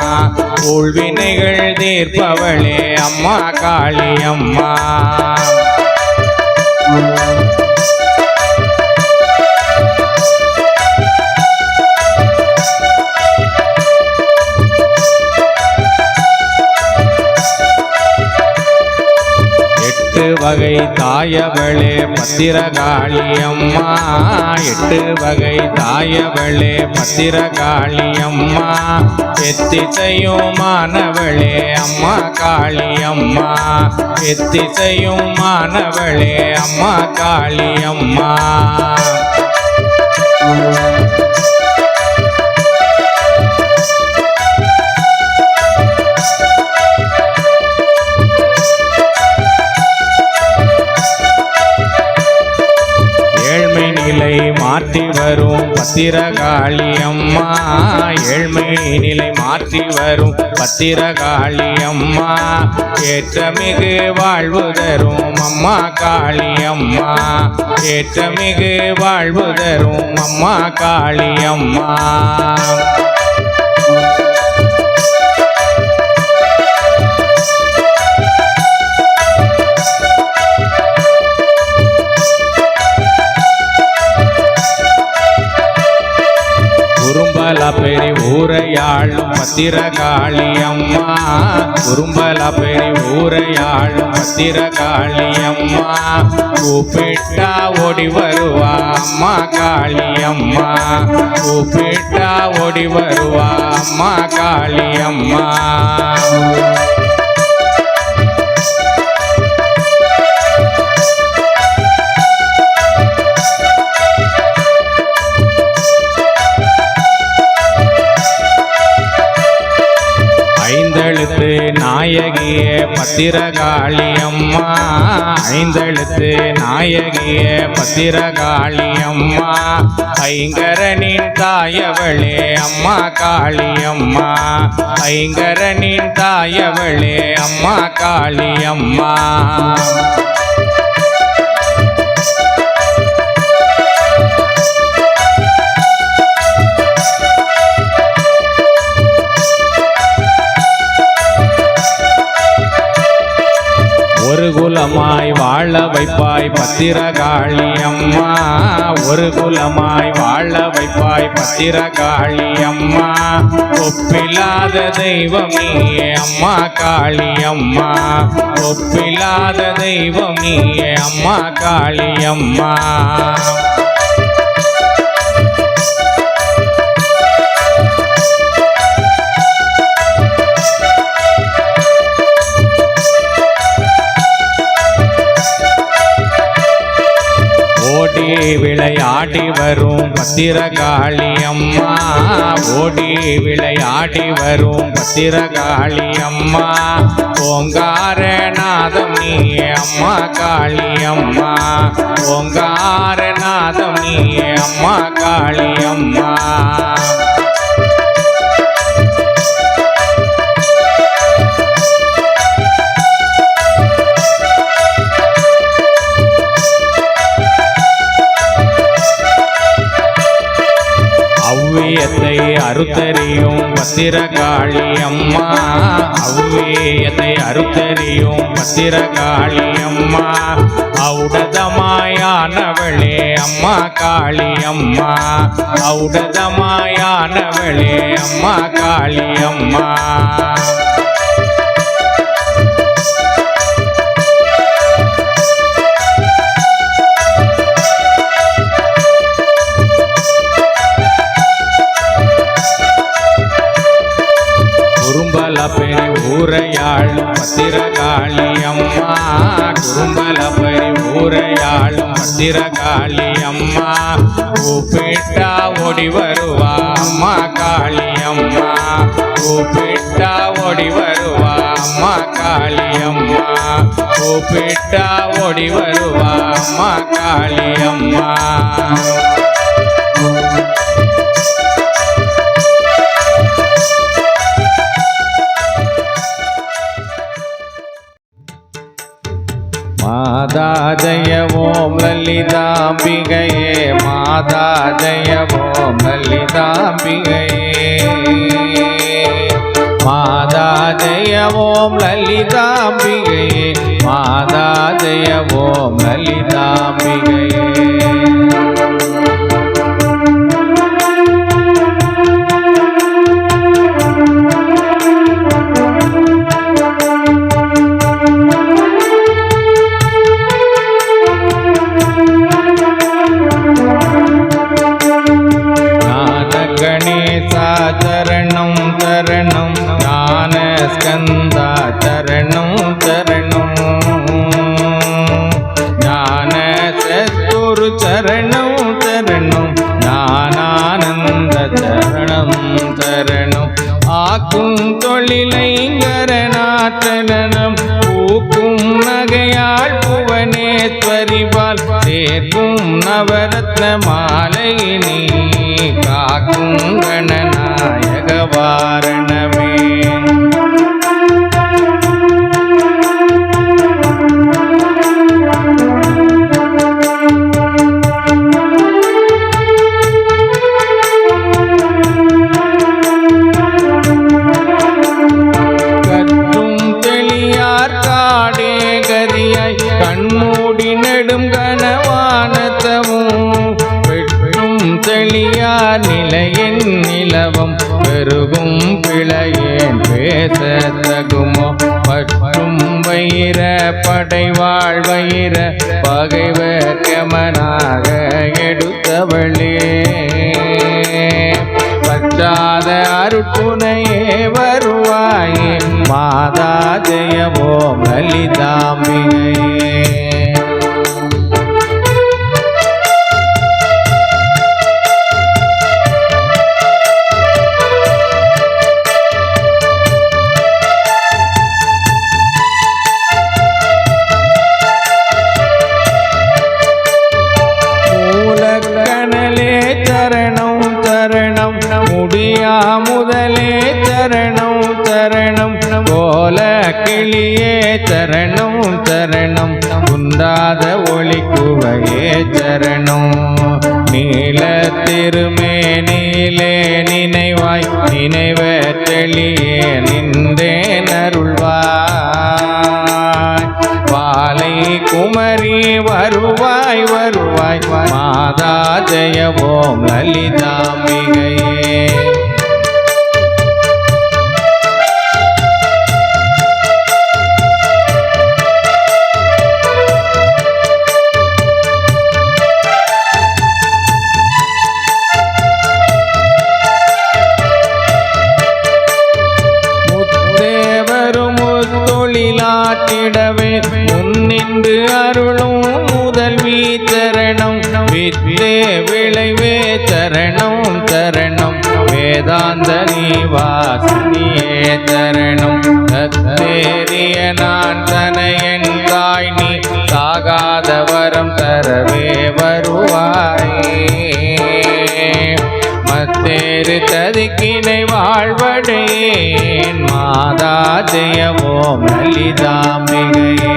ஊழ்வினைகள் தீர்ப்பவளே அம்மா காளி அம்மா வகை தாயவளே பத்திரகாளி அம்மா எட்டு வகை தாயவளே பத்திரகாளி அம்மா எத்திசையும் மாணவளே அம்மா காளி அம்மா எத்திசையும் மாணவளே அம்மா காளி அம்மா மாற்றி வரும் பத்திரகாளி அம்மா ஏழ்மை நிலை மாற்றி வரும் பத்திரகாளி அம்மா ஏற்றமிகு வாழ்வு தரும் அம்மா காளி அம்மா ஏற்றமிகு வாழ்வு தரும் அம்மா காளி அம்மா குறும்பல பெரி ஊரையாளும் பத்திரகாளி அம்மா குறும்பல பெரி ஊரையாளும் பத்திரகாளி அம்மா கூப்பிட்டா ஓடி வருவா அம்மா காளி அம்மா கூப்பிட்டா ஓடி வருவா அம்மா காளி அம்மா ஐந்தெழுத்து நாயகியே பத்திரகாளி அம்மா ஐந்தெழுத்து நாயகியே பத்திரகாளி அம்மா ஐங்கரனின் தாயவளே அம்மா காளி அம்மா ஐங்கரனின் தாயவளே அம்மா காளி அம்மா வாழ வைப்பாய் பத்திரகாளி அம்மா, ஒரு குலமாய் வாழ வைப்பாய் பத்திரகாளி அம்மா. ஒப்பில்லாத தெய்வம் நீயே அம்மா காளி அம்மா, ஒப்பில்லாத தெய்வம் நீயே அம்மா காளி அம்மா. ஓடி விளையாடி வரும் பத்திரகாளி அம்மா, ஓடி விளையாடி வரும் பத்திரகாளி அம்மா. ஓங்காரநாதம் நீயே அம்மா காளி அம்மா, ஓங்காரநாதம் நீயே அம்மா காளி அம்மா. ஔவியத்தை அறுத்தறியும் பத்திரகாளி அம்மா, ஔவியத்தை அறுத்தறியும் பத்திரகாளி அம்மா. ஔடதமாயானவளே அம்மா காளி அம்மா, ஔடதமாயானவளே அம்மா காளி அம்மா. குறும்பல பெரி ஊரையாளும் பத்திரகாளி அம்மா, குறும்பல பெரி ஊரையாளும் பத்திரகாளி அம்மா. கூப்பிட்டா ஓடி வருவா அம்மா காளி அம்மா, கூப்பிட்டா ஓடி வருவா அம்மா காளி அம்மா, கூப்பிட்டா ஓடி வருவா அம்மா காளி அம்மா. மாதா ஜெய ஓம் லலிதாம்பிகையே, மாதா ஜெய ஓம் லலிதாம்பிகையே, மாதா ஜெய ஓம் லலிதாம்பிகையே, மாதா ஜெய ஓம் லலிதாம்பிகையே. சரணம் சரணம் ஞான ஸ்கந்தா சரணம் சரணம், ஞான சத்குரு சரணம் சரணம், ஞானானந்த சரணம் சரணம். ஆக்கும் தொழிலைங்கரநாதனம் பூக்கும் நகையாள் புவனேஸ்வரிவால் சேர்க்கும் நவரத்ன மாலையினி காக்கும் கணநாயக வாரணமே. கற்றும் தெளியார் காடே கதியாய் கண்மூடி நெடும் கனவானத்தவும் தெளியார் நிலையின் நிலவம் பெருகும் பிழையேன் பேச தகுமோ. பற்றும் வயிற படைவாழ் வயிற பகைவர் கமனாக எடுத்தவளே, பற்றாத அருட்புனையே வருவாயே, மாதா ஜெய ஓம் லலிதாம்பிகையே. முடியா முதலே சரணம் சரணம், கோல கிளியே சரணம் சரணம், குந்தாத ஒளிக்குவையே சரணம். நீல திருமேனிலே நினைவாய் நினைவ தெளியே நின்றே நருள்வாய், பாலை கும் குமரி வருவாய் வருவாய் மாதா ஜெய ஓம் லலிதாம்பிகையே. தொழிலாற்றிடவே முன்னின்று அருளும் முதல்வி சரணம் வித்தே விளைவே சரணம் சரணம் வேதாந்த நீவாசினியே சரணம் தத்தேறிய நான் தனையன் தாய் நீ சாகாத வரம் தரவே வருவாயே. மத்தேறு ததிக்கினை வாழ்வடையேன் மாதா ஜெய ஓம் லலிதாம்பிகையே.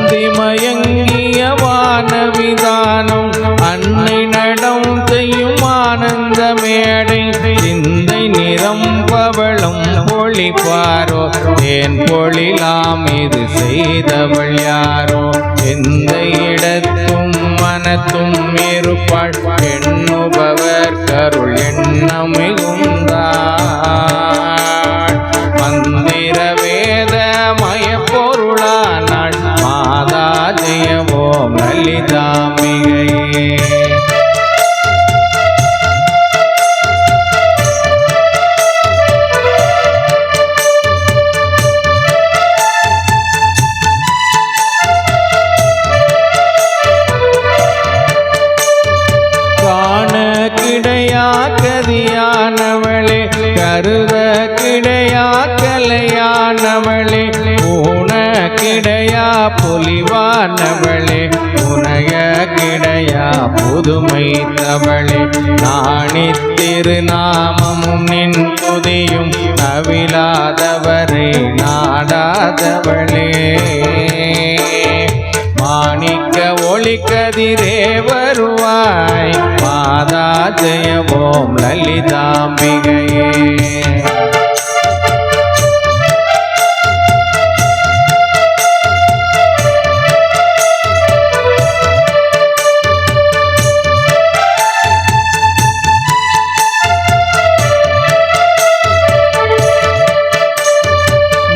அந்திமயங்கிய வானவிதானம் அன்னை நடம் செய்யும் ஆனந்த மேடை சிந்தை நிரம்பவளும் பொழிப்பாரோ தேன் பொழிலாம் இது செய்தவள் யாரோ. எந்த இடத்தும் மனத்தும் இருப்பாள் எண்ணுபவர் கருள் எண்ணம் மிகுந்தாள். மந்திர வேத மயப்பொருளானாள் மாதா ஜெய ஓம் லலிதாம்பிகையே. காண கிடையா கதியானவளே கருத கிடையா கலையானவளே ஊன கிடையா பொலிவானவளே உனைய கிடையா புதுமை தவளே. நாணித்திரு நாமமும் நின் துதியும் நவிலாதவரை நாடாதவளே. மாணிக்க ஒளி கதிரே வருவாய் மாதா ஜெய ஓம் லலிதாம்பிகையே.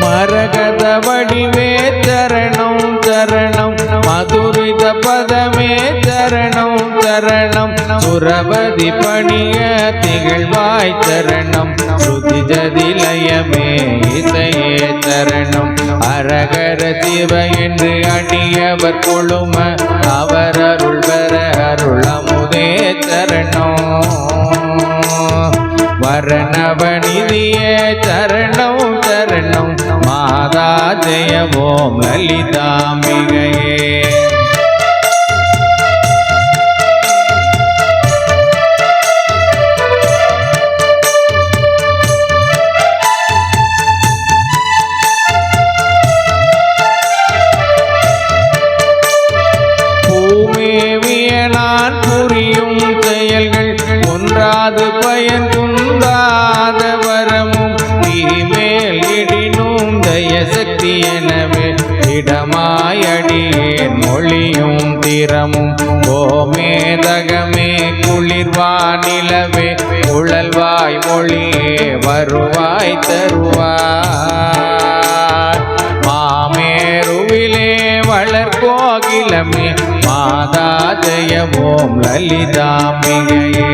மரகத வடிவே சரணம் சரணம் மதுரித பதமே சரணம் சரணம் சுரபதி பணிய திகழ்வாய் சரணம் ஸ்ருதி ஜதிலயமே இசையே சரணம். அரகர சிவ என்று அணியவர் கொழும அவர் அருள் பெற அருளமுதே சரணம். வரணவனிதியே சரணம் சரணம் மாதா ஜெய ஓம் லலிதாம்பிகையே. பூமேவிய நான் புரியும் செயல்கள் ஒன்றாது பயன் குந்தாத வரமும் தீமேல் இடினும் தயசக்தி எனவே இடமாயடியேன் மொழியும் திறமும். கோமேதகமே குளிர்வானிலவே குழல்வாய் மொழியே வருவாய் தருவாய். மாமேருவிலே வளர்கோகிலமே மாதா ஜெய ஓம் லலிதாம்பிகையே.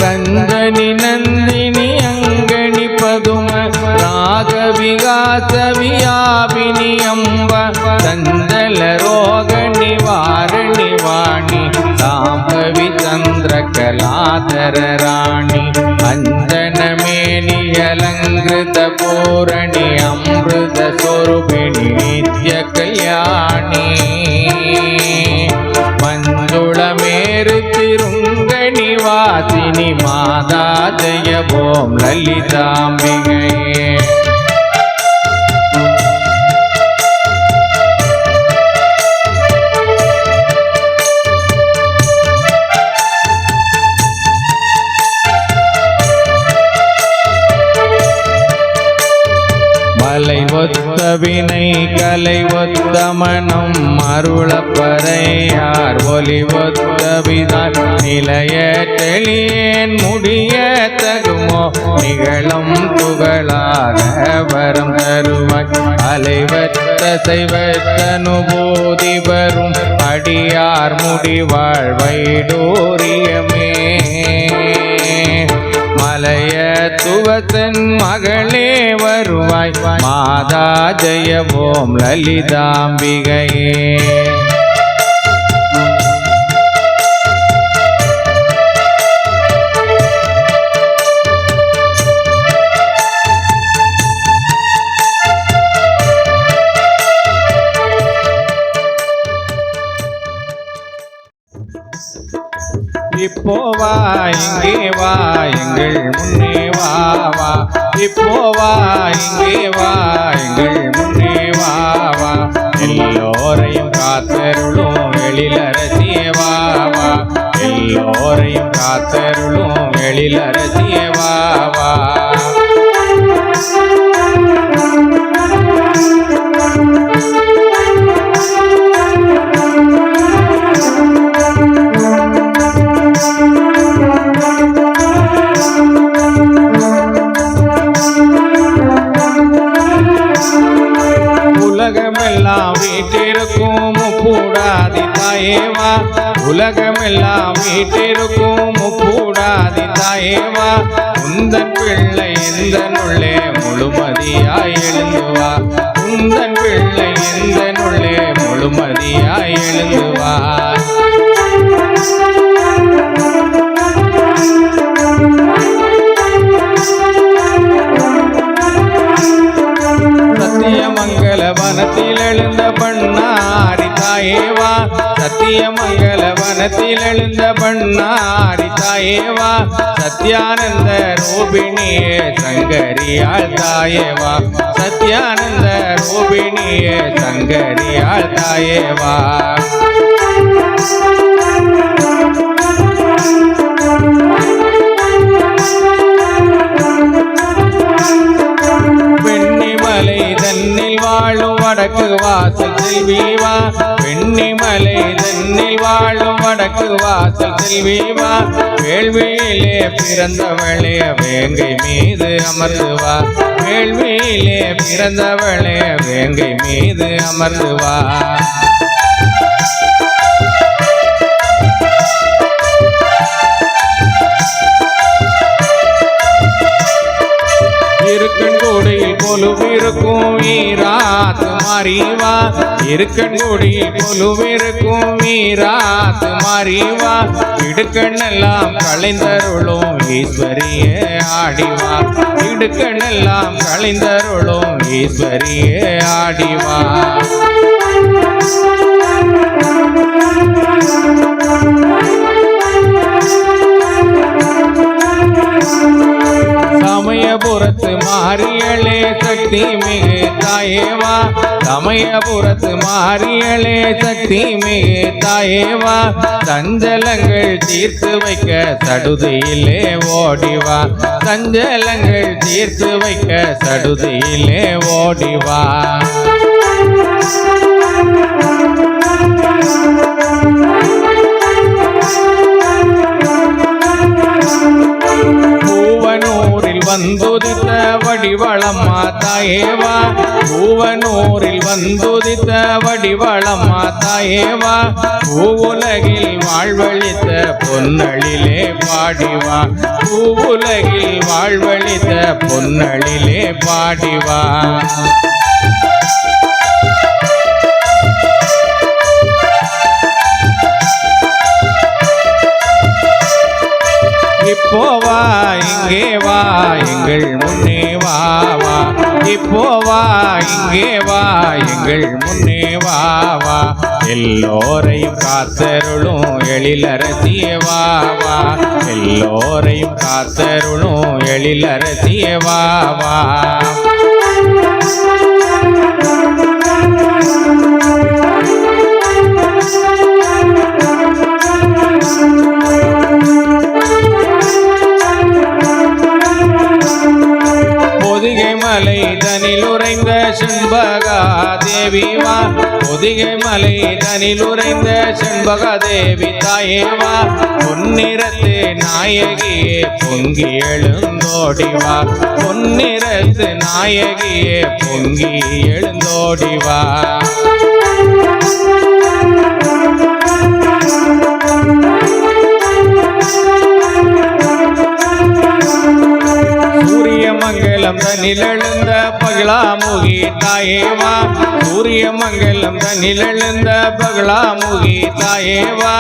ரஞ்சனி நந்தினி அங்கணி பதும ராகவிகாச வியாபினி அம்ப சந்தல ரோக நிவாரணி வாணி சாம்பவி சந்திர கலாதர ராணி அஞ்சனமேனி அலங்கிருத பூரணி அமிர்த ಸ್ವರೂಪಿಣಿ ನಿತ್ಯ ಕಲ್ಯಾಣಿ ಮಂಜುಳ ಮೇರು ತಿರುಂಗ ನಿವಾಸಿನಿ ಮಾತಾ ಜಯ ಓಂ ಲಲಿತಾಂಬಿಕೆಯೇ மலை ஒத்த வினை கலை ஒத்த மனம் அருளப்பறையார் ஒலி ஒத்த விதால் நிலைய தெளியேன் முடிய தகுமோ நிகழும் புகழாக வரம் தருவாய் அலைவத்த செய்வத்தனுபூதி வரும் அடியார் முடிவாழ் வைடூரியமே மலைய துவத்தன் மகளே வருவாய் மாதா ஜெய ஓம் லலிதாம்பிகையே இப்போ வா இங்கே வா எங்கள் முன்னே வா வா இப்போ வா இங்கே வா எங்கள் முன்னே வா வா எல்லோரையும் காத்தருளும் எழிலரசியே வா வா எல்லோரையும் காத்தருளும் எழிலரசியே வா வா உலகமெல்லாம் வீட்டிருக்கும் முப்பூடாதி தாயேவா உலகமெல்லாம் வீட்டிருக்கும் முப்பூடாதி தாயேவா உந்தன் பிள்ளை எந்தனுள்ளே முழுமதியாய் எழுந்துவா உந்தன் பிள்ளை எந்தனுள்ளே முழுமதியாய் எழுந்துவா சத்தியமங்கல வனத்தில் எழுந்த பண்ணாரி தாயேவா சத்தியமங்கல வனத்தில் எழுந்த பண்ணாரி தாயேவா சத்யானந்த ரூபிணியே சங்கரியாள் தாயேவா சத்யானந்த ரூபிணியே சங்கரியாள் தாயேவா வெண்ணிமலை தன்னில் வாழும் வடக்கு வாசல் செல்வீவா வெண்ணிமலை தன்னில் வாழும் வடக்கு வாசல் செல்வீவா வேள்வியிலே பிறந்தவளே வேங்கை மீது அமர்ந்துவா வேள்வியிலே பிறந்தவளே வேங்கை மீது அமர்ந்துவா இருக்கன்கோடியில் கொலுவிருக்கும் வீராத்து மாறிவா இருக்கன்கோடியில் கொலுவிருக்கும் வீராத்து மாறிவா இடுக்கண்ணெல்லாம் களைந்தருளும் ஈஸ்வரியே ஆடிவா இடுக்கண்ணெல்லாம் களைந்தருளும் ஈஸ்வரியே ஆடிவா சமயபுரத்து மாரியளே சக்தி மிகு தாயேவா சமயபுரத்து மாரியளே சக்தி மிகு தாயேவா சஞ்சலங்கள் தீர்த்து வைக்க சடுதியிலே ஓடிவா சஞ்சலங்கள் தீர்த்து வைக்க சடுதியிலே ஓடிவா பூவனூரில் வந்துதித்த வடிவளம்மா தாயேவா பூவனூரில் வந்துதித்த வடிவளம்மா தாயேவா பூவுலகில் வாழ்வழித்த பொன்னழிலே பாடிவா பூவுலகில் வாழ்வழித்த பொன்னழிலே பாடிவா இப்போ வா இங்கே வா எங்கள் முன்னே வா வா இப்போ வா இங்கே வா எங்கள் முன்னே வா வா எல்லோரையும் காத்தருளும் எழிலரசியே வா வா எல்லோரையும் காத்தருளும் எழிலரசியே வா வா பொதிகை மலை தனில் உறைந்த செண்பகா தேவி வா பொதிகை மலை தனில் உறைந்த செண்பகா தேவி தாயே வா பொன்னிறத்து நாயகியே பொங்கி எழுந்தோடி வா பொன்னிறத்து நாயகியே பொங்கி எழுந்தோடி வா சூரியமங்கலம் தனிலெழுந்த பகலாமுகி தாயேவா சூரியமங்கலம் தனிலெழுந்த பகலாமுகி தாயேவா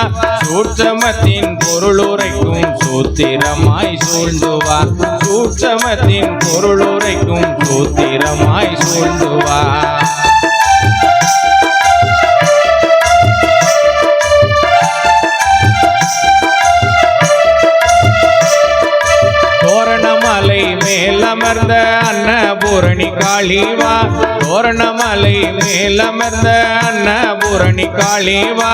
சூட்சமத்தின் பொருளுரைக்கும் சூத்திரமாய் சூழ்ந்துவா சூட்சமத்தின் பொருளுரைக்கும் சூத்திரமாய் சூழ்ந்துவா தோரணமலை மேலமர்ந்த அன்னபூரணி காளிவா தோரணமலை மேலமர்ந்த அன்னபூரணி காளிவா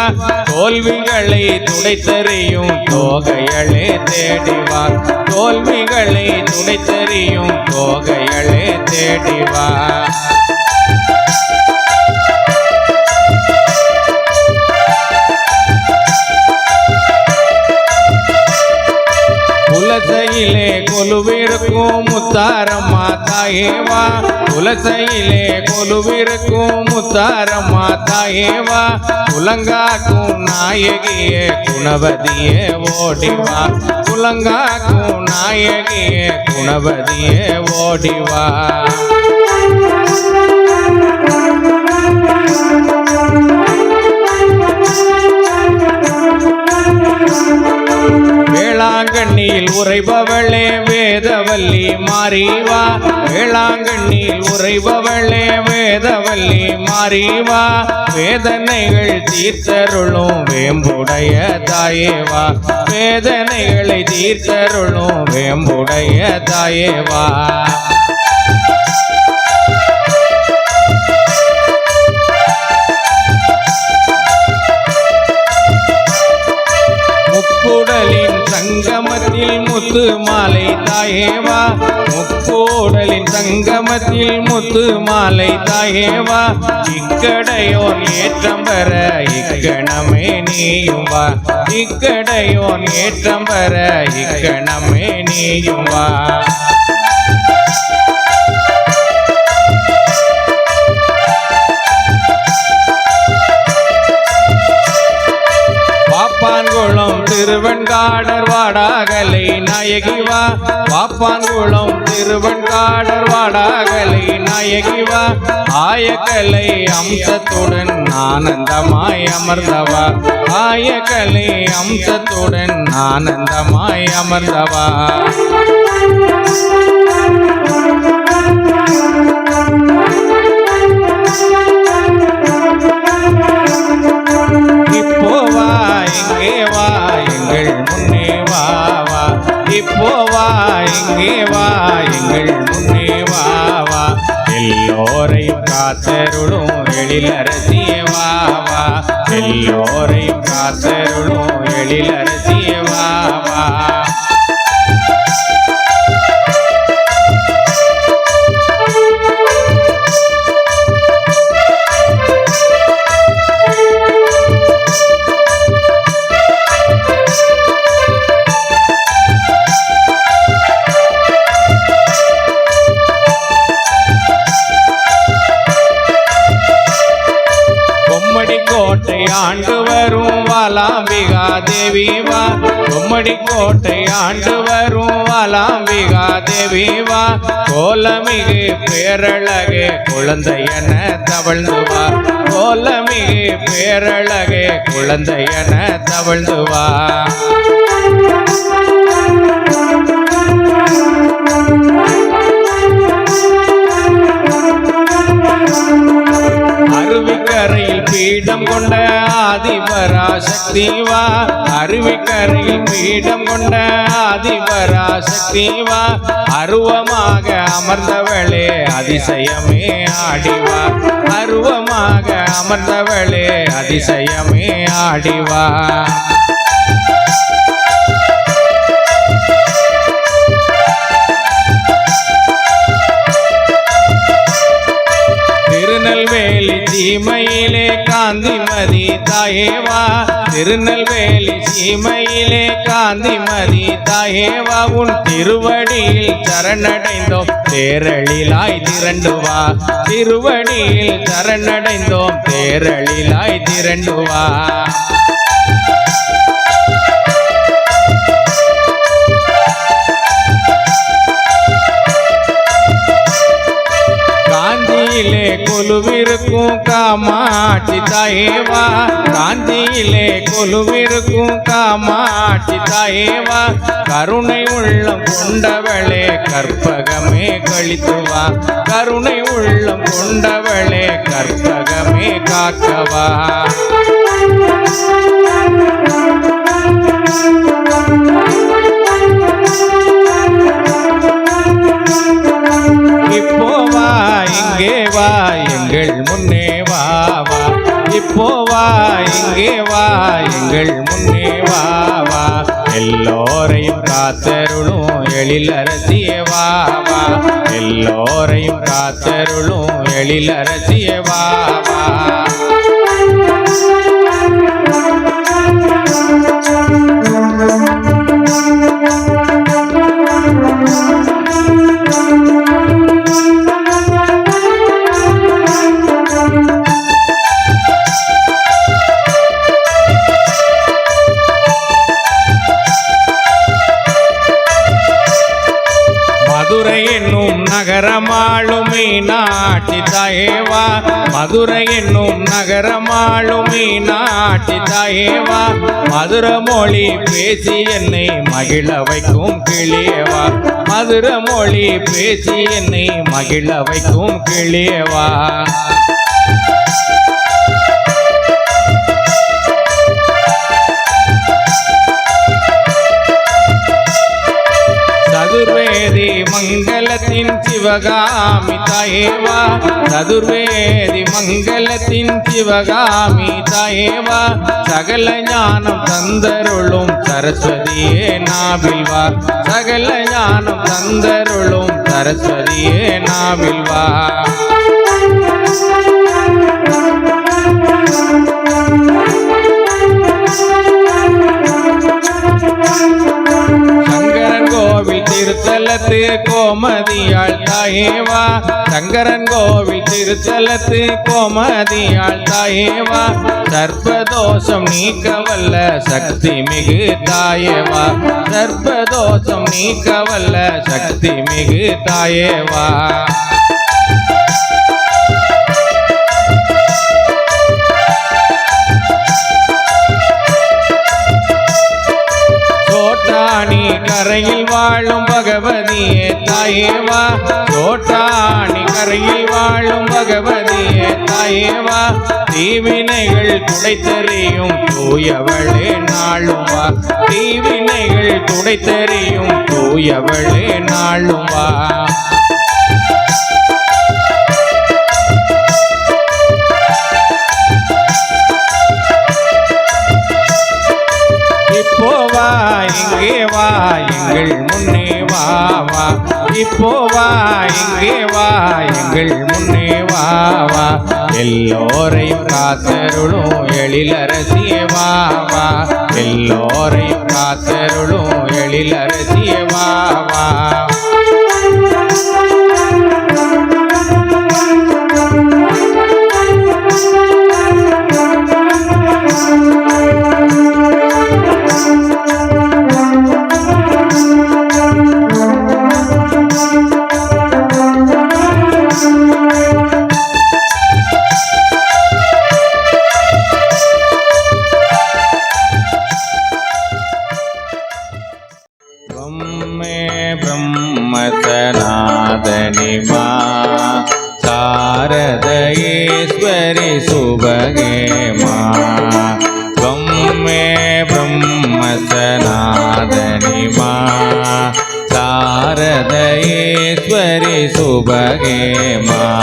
தோல்விகளை துடைத்தறியும் தோகைகளே தேடிவா தோல்விகளை துடைத்தறியும் தோகைகளே தேடிவா துளசையிலே கொலுவிருக்கும் முத்தாரம்மா தாயேவா துளசையிலே கொலுவிருக்கும் முத்தாரம்மா தாயேவா குலங்காக்கும் நாயகியே குணவதியே ஓடிவா குலங்காக்கும் நாயகியே குணவதியே ஓடிவா வேளாங்கண்ணியில் உறைபவளே வேதவல்லி மாறிவா வேளாங்கண்ணியில் உறைபவளே வேதவல்லி மாறிவா வேதனைகள் தீர்த்தருளும் வேம்புடைய தாயேவா வேதனைகளை தீர்த்தருளும் வேம்புடைய தாயேவா முக்கூடலின் சங்கமத்தில் முத்து மாலை தாயேவா முக்கூடலின் சங்கமத்தில் முத்து மாலை தாயேவா இக்கடையோன் ஏற்றம் பெற இக்கணமே நீயும் வா இக்கடையோன் ஏற்றம் பெற இக்கணமே நீயும் வா பாப்பான்குளம் திருவெண்காடர் வாடாகலை நாயகிவா பாப்பான்குளம் திருவெண்காடர் வாடாகலை நாயகிவா ஆயக்கலை அம்சத்துடன் ஆனந்தமாய் அமர்ந்தவா ஆயக்கலை அம்சத்துடன் ஆனந்தமாய் அமர்ந்தவா இப்போ வா இங்கே வா எங்கள் முன்னே வா வா இப்போ வா இங்கே வா எங்கள் முன்னே வா வா எல்லோரையும் காத்தருளும் எழிலரசியே வா வா எல்லோரையும் காத்தருளும் எழிலரசியே வா வா கோட்டை ஆண்டு வரும் வாலாம்பிகா தேவி வா கும்மடி கோட்டை ஆண்டு வரும் வாலாம்பிகா தேவி வா கோலமிகு பேரழகே குழந்தையன தவழ்ந்து வா கோலமிகு பேரழகே குழந்தையன தவழ்ந்து வா பீடம் கொண்ட ஆதிபராசக்தி வா அருவிக்கரையில் பீடம் கொண்ட ஆதிபராசக்தி வா அருவமாக அமர்ந்தவளே அதிசயமே ஆடிவா அருவமாக அமர்ந்தவளே அதிசயமே ஆடிவா திருநெல்வேலி சீமையிலே காந்திமதி தாயேவா திருநெல்வேலி சீமையிலே காந்திமதி தாயேவா உன் திருவடியில் சரணடைந்தோம் தேரளிலாய் திரண்டுவா திருவடியில் சரணடைந்தோம் தேரளிலாய் திரண்டுவா காஞ்சியிலே கொலுவிருக்கும் காமாட்சி தாயேவா காஞ்சியிலே கொலுவிருக்கும் காமாட்சி தாயேவா கருணை உள்ளம் கொண்டவளே கற்பகமே கழித்துவா கருணை உள்ளம் கொண்டவளே கற்பகமே காக்கவா இப்போ வா இங்கே வா எங்கள் முன்னே வா வா இப்போ வா இங்கே வா எங்கள் முன்னே வா வா எல்லோரையும் காத்தருளும் எழிலரசியே வா வா எல்லோரையும் காத்தருளும் எழிலரசியே வா வா மதுரை என்னும் நகரமாளும் மீனாட்சி தாயேவா மதுரை என்னும் நகரமாளும் மீனாட்சி தாயேவா மதுர மொழி பேசி என்னை மகிழ வைக்கும் கிளியவா மதுர மொழி பேசி என்னை மகிழ வைக்கும் கிளியவா சதுர்வேதி மங்களத்தின் சிவகாமி தாயேவா சதுர்வேதி மங்களத்தின் சிவகாமி தாயேவா சகல ஞானம் தந்தருளும் சரஸ்வதியே நாவில்வா சகல ஞானம் தந்தருளும் சரஸ்வதியே நாவில்வா கோவில் திருத்தலத்து கோமதியாள் தாயேவா சங்கரன் கோவில் திருத்தலத்து கோமதியாள் தாயேவா சர்ப்பதோஷம் நீக்கவல்ல சக்தி மிகு தாயேவா சர்ப்பதோஷம் நீக்கவல்ல சக்தி மிகு தாயேவா சோட்டாணி கரையில் வாழும் பகவதியே தாயேவா சோட்டாணி கரையில் வாழும் பகவதியே தாயேவா தீவினைகள் துடைத்தெறியும் தூயவளே நாளும் வா தீவினைகள் துடைத்தெறியும் தூயவளே நாளும் வா இப்போ வா இங்கே வா எங்கள் முன்னே வா வா இப்போ வா இங்கே வா எங்கள் முன்னே வா வா எல்லோரையும் காத்தருளும் எழிலரசியே வா வா எல்லோரையும் காத்தருளும் எழிலரசியே வா வா ब्रह्मे ब्रह्म ईश्वरी सुभगे माँ ब्रह्मे ब्रह्म सनातनी माँ शारदेश्वरी सुभगे माँ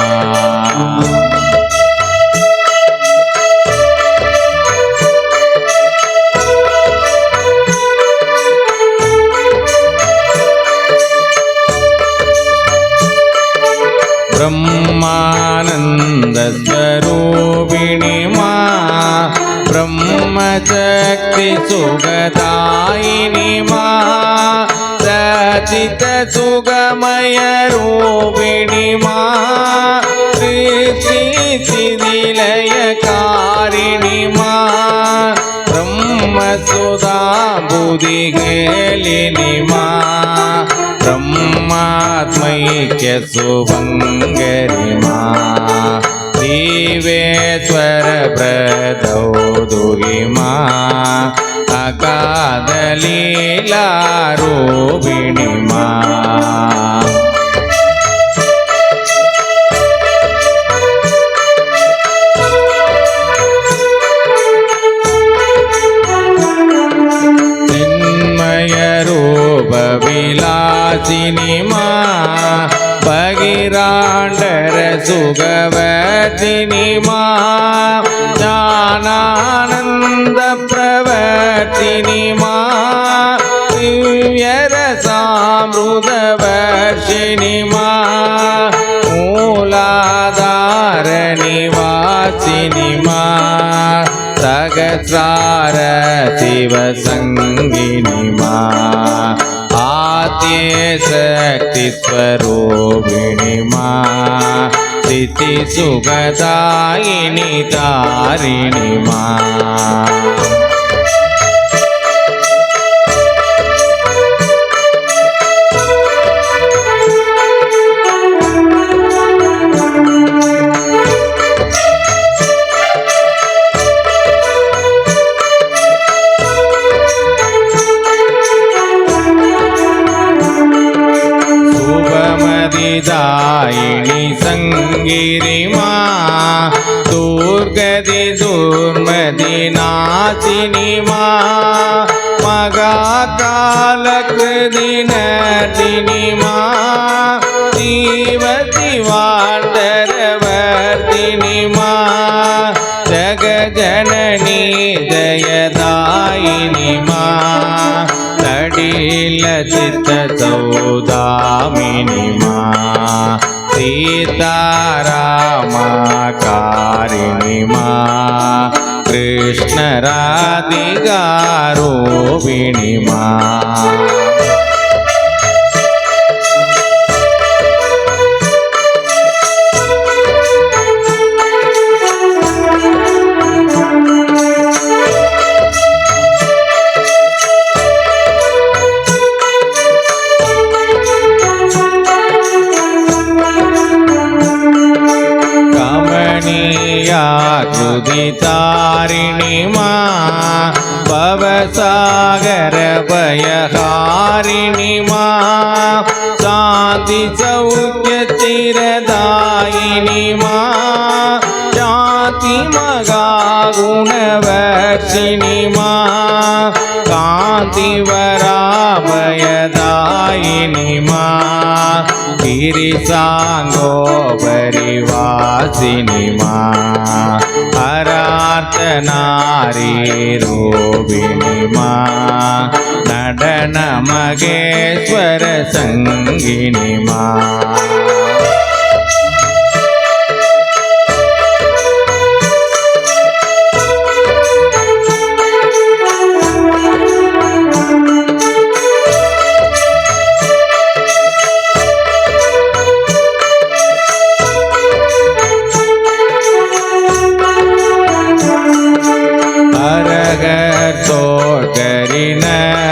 ब्रह्मानंद स्वरूपिणी माँ ब्रह्मशक्ति सुखदायिनी माँ सचित सुगमय रूपिणी माँ सिद्धिलयकारिणी माँ ब्रह्मसुधा बुधिहेलिनी माँ ब्रह्मात्मैक्य शुभङ्करी माँ दिवेश्वर प्रदौदुगी माँ अगाधलीलारूपिणी माँ विलासिनी माँ भगिरांडर सुगवर्तिनी माँ ज्ञानानंद प्रवर्तिनी माँ दिव्यरसामृतवर्षिणी माँ मूलाधार निवासिनी माँ सहस्रार शिवसंगिनी माँ आद्य शक्ति स्वरूपिणी माँ स्थिति सुखदायिनी तारिणी माँ दायिनी संगिरी माँ दुर्गति दुर्मति नाशिनी माँ मगाकालकृति नर्तिनी माँ जीवति वार्धरवर्तिनी माँ जगजननी दयदायिनी माँ ललितचित्तसौदामिनी माँ सीतारामकारिणी माँ कृष्णराधिकारूपिणी माँ तारिणी माँ भवसागर भयहारिणी माँ शांति सौख्य चिरदायिनी माँ जाति मगा गुणवर्षिणी माँ कांति वराभयदायिनी माँ गिरिसांगो परिवासिनी माँ हरार्थ नारी रूपिणी माँ नडन मगेश्वर संगिनी माँ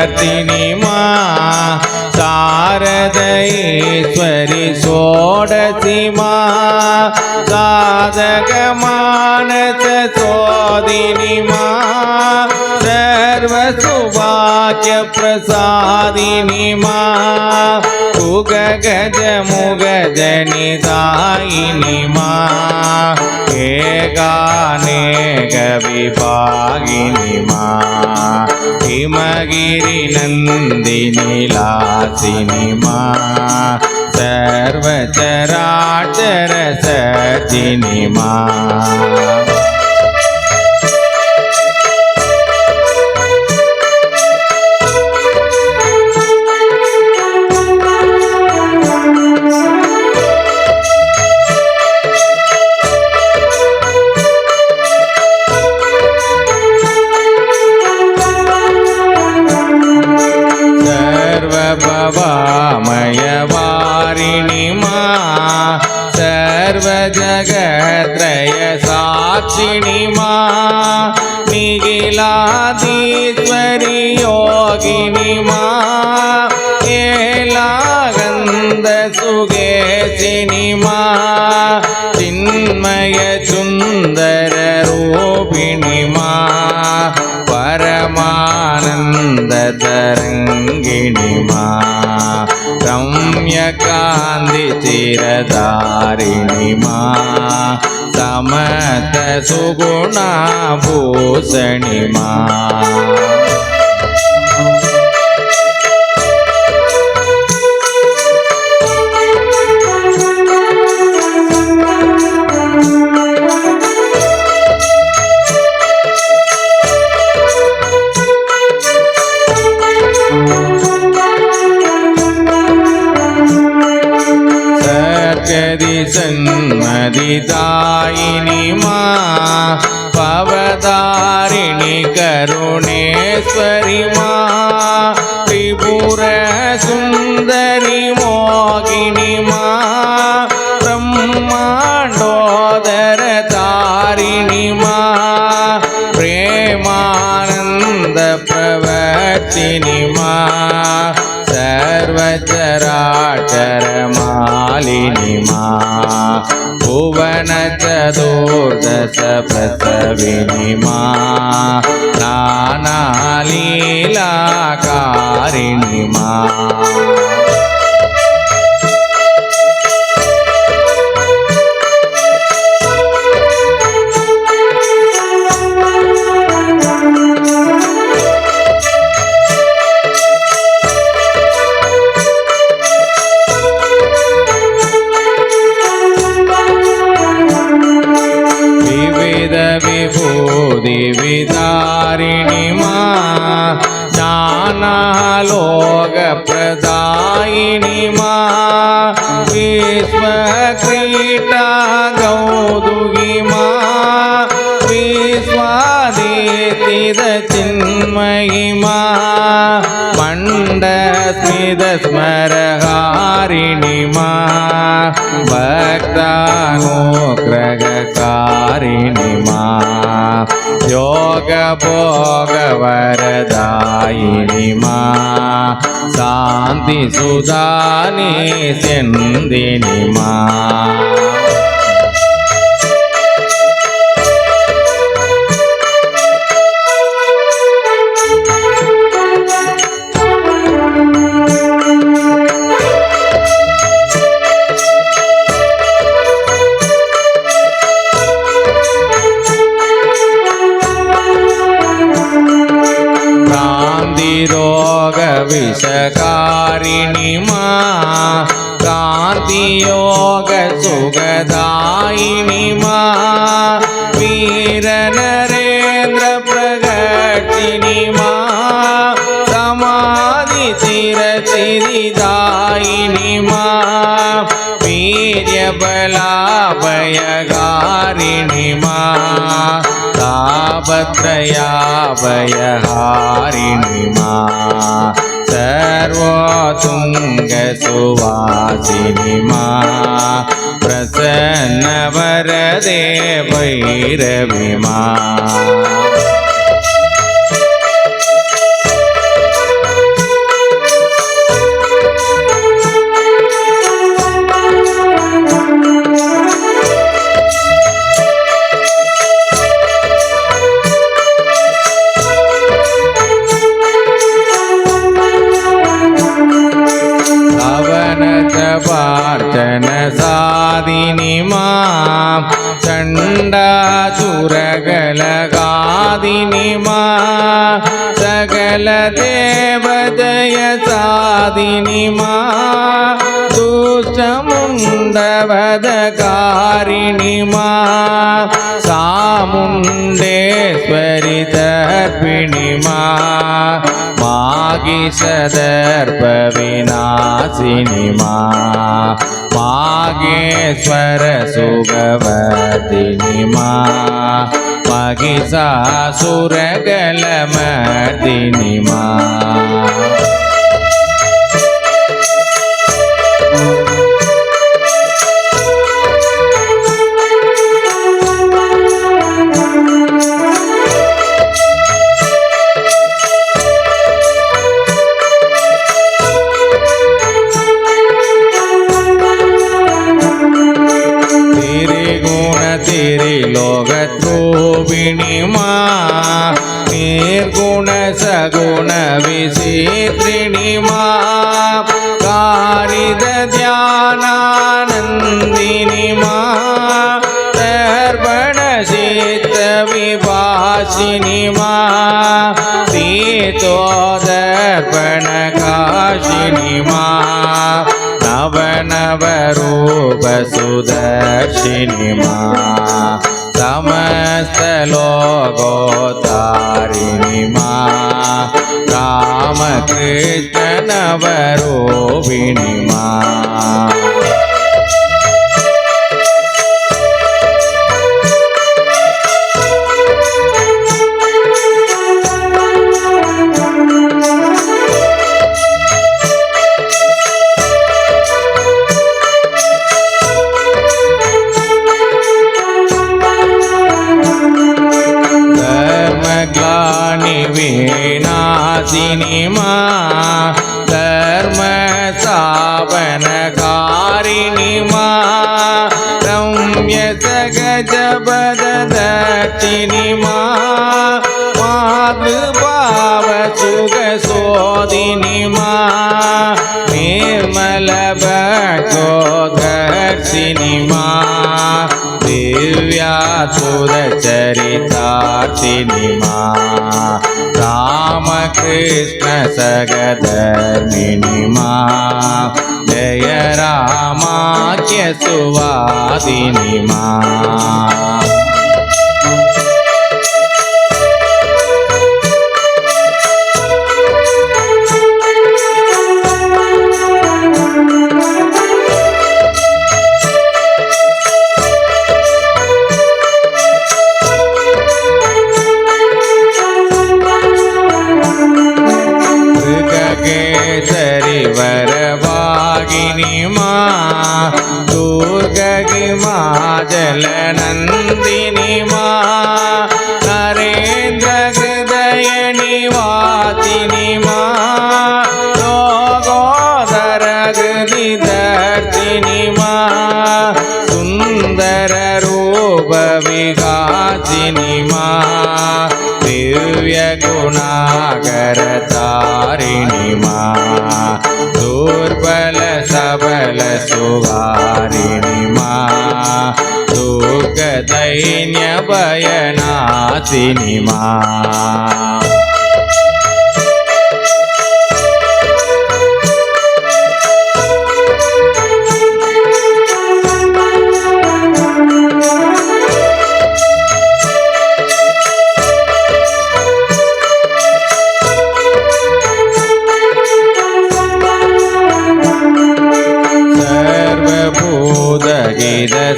नर्तिनी माँ शारदेश्वरी षोडशी माँ साधक मानस सोदिनी माँ सर्वसुभाग्य प्रसादिनी माँ குக கஜ முக ஜனிதாயினி மா ஏகாநேக விபாகினி மா ஹிமகிரி நந்தினி லாசினி மா சர்வச்சராச்சர சர்ஜினி மா सर्वभवामयवारिणि मा सर्वजगत्रय साक्षिणि मा निखिलाधीश्वरि योगिनि मा ஏலாகந்த சுகேசினி மா சின்மய சுந்தர ரூபிணி மா பரமானந்த தரங்கிணி மா ரம்யகாந்தி சிரதாரிணி மா சமத சுகுணா பூஷணி மா सन्मदिदायिनी मा पवदारिणी करुणेश्वरी मा त्रिपुर सुंदरी मोहिनी मा ब्रह्मांडोदर तारिणी मा प्रेमानंद प्रवर्तिनी मा सर्वचराचर मालिनी मा भुवन चतुर्दश प्रसविनी मा नाना लीलाकारिणी मा विभूति विदारिणी मा ज्ञानालोक प्रदायिनी मा विश्वक्रीडा गौदुगी मा विश्वादित चिन्मयी मा मंडस्मित स्मरहारिणी मा भक्तानुग्रहकारिणी मा योग भोग वरदायिनी मा शांति सुधानी सिंधिनी मा रोग विषकारिणी मा कांति योग सुखदायिनी मा वीर नरेंद्र प्रगतिनी मा समाधि चिरचिरिदायिनी मा वीर्य बलाभयकारिणी मा तापत्रयाभयहारिणी मा सर्वोत्तुंग सुवासिनी मा प्रसन्न वरदे भैरवी मा ಸುರಗಳಗಾದಿನಿ ಮಾ ಸಕಲ ದೇವದಯ ಸಾಧಿನಿ ಮಾ ದುಷ್ಟಮುಂಡವದಕಾರಿಣಿ ಮಾ ಸಾಮುಂಡೇಶ್ವರಿ ದರ್ಪಿಣಿ ಮಾ ಮಾಗಿಸದರ್ಪ ವಿನಾಶಿನಿ ಮಾ ಮಾಗೇಶ್ವರ ಸುಗವರ್ಧಿನಿ ಮಾ ಮಗಿಸಾಸುರಗಲ ಮರ್ದಿನಿ ಮಾ लोकद्रोहिणी मा निर्गुण सगुण विचित्रिणी मा कारिद ध्यानानन्दिनी मा दर्पण चित्त विभासिनी मा सीतो दर्पण काशिनी मा नव नव रूप सुदर्शिनी मा समस्त लोकोतारिणी मा राम कृष्ण नवरूपिणी मा विनाशिनी मा धर्म स्थापनकारिणी मा रम्य सगज बददर्शिनी मा मातृभाव सुख सोदिनी मा निर्मल भक्तोदर्शिनी मा दिव्यासुरचरितार्थिनी मा राम कृष्ण सगधर्मिणी मा जय रामाख्य सुवादिनी मा वरभागिनी मा दुर्गि मा जलनंदिनी मा नरेन्द्र हृदय निवासिनी मा लोकोदर हृदिदर्शिनी मा सुंदर रूप विकासिनी मा दिव्य गुणाकर तारिणी मा दुर्बल सबल सुवारिणी मा दुःख दैन्य भयनाशिनी मा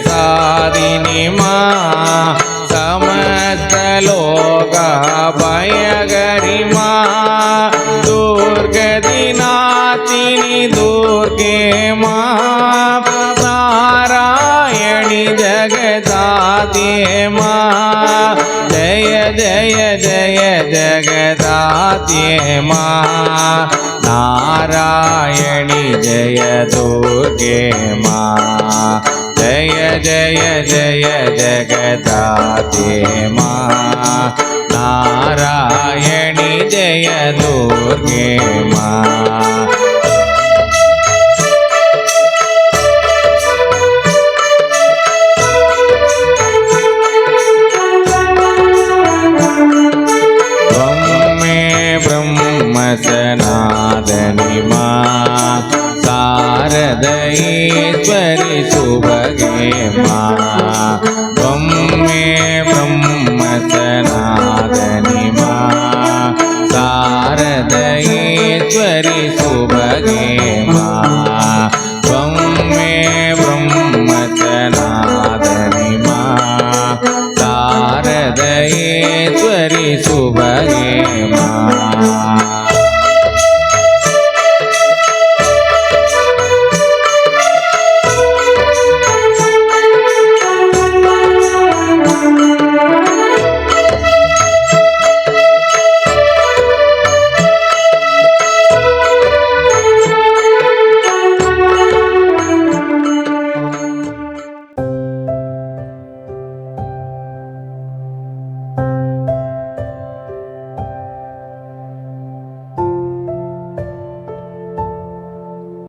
साधिनी मा समस्त लोक भयगरी मा दुर्गतिनाशिनी दुर्गे मा नारायणी जगदाते मा जय जय जय जगदाते मा नारायणी जय दुर्गे मा जय जय जय जगदाते मा नारायणी जय दुर्गे मा मा त्वं मे ब्रह्म सनातनी मा शारदेश्वरि सुभगे मा त्वं मे ब्रह्म सनातनी मा शारदेश्वरि सुभगे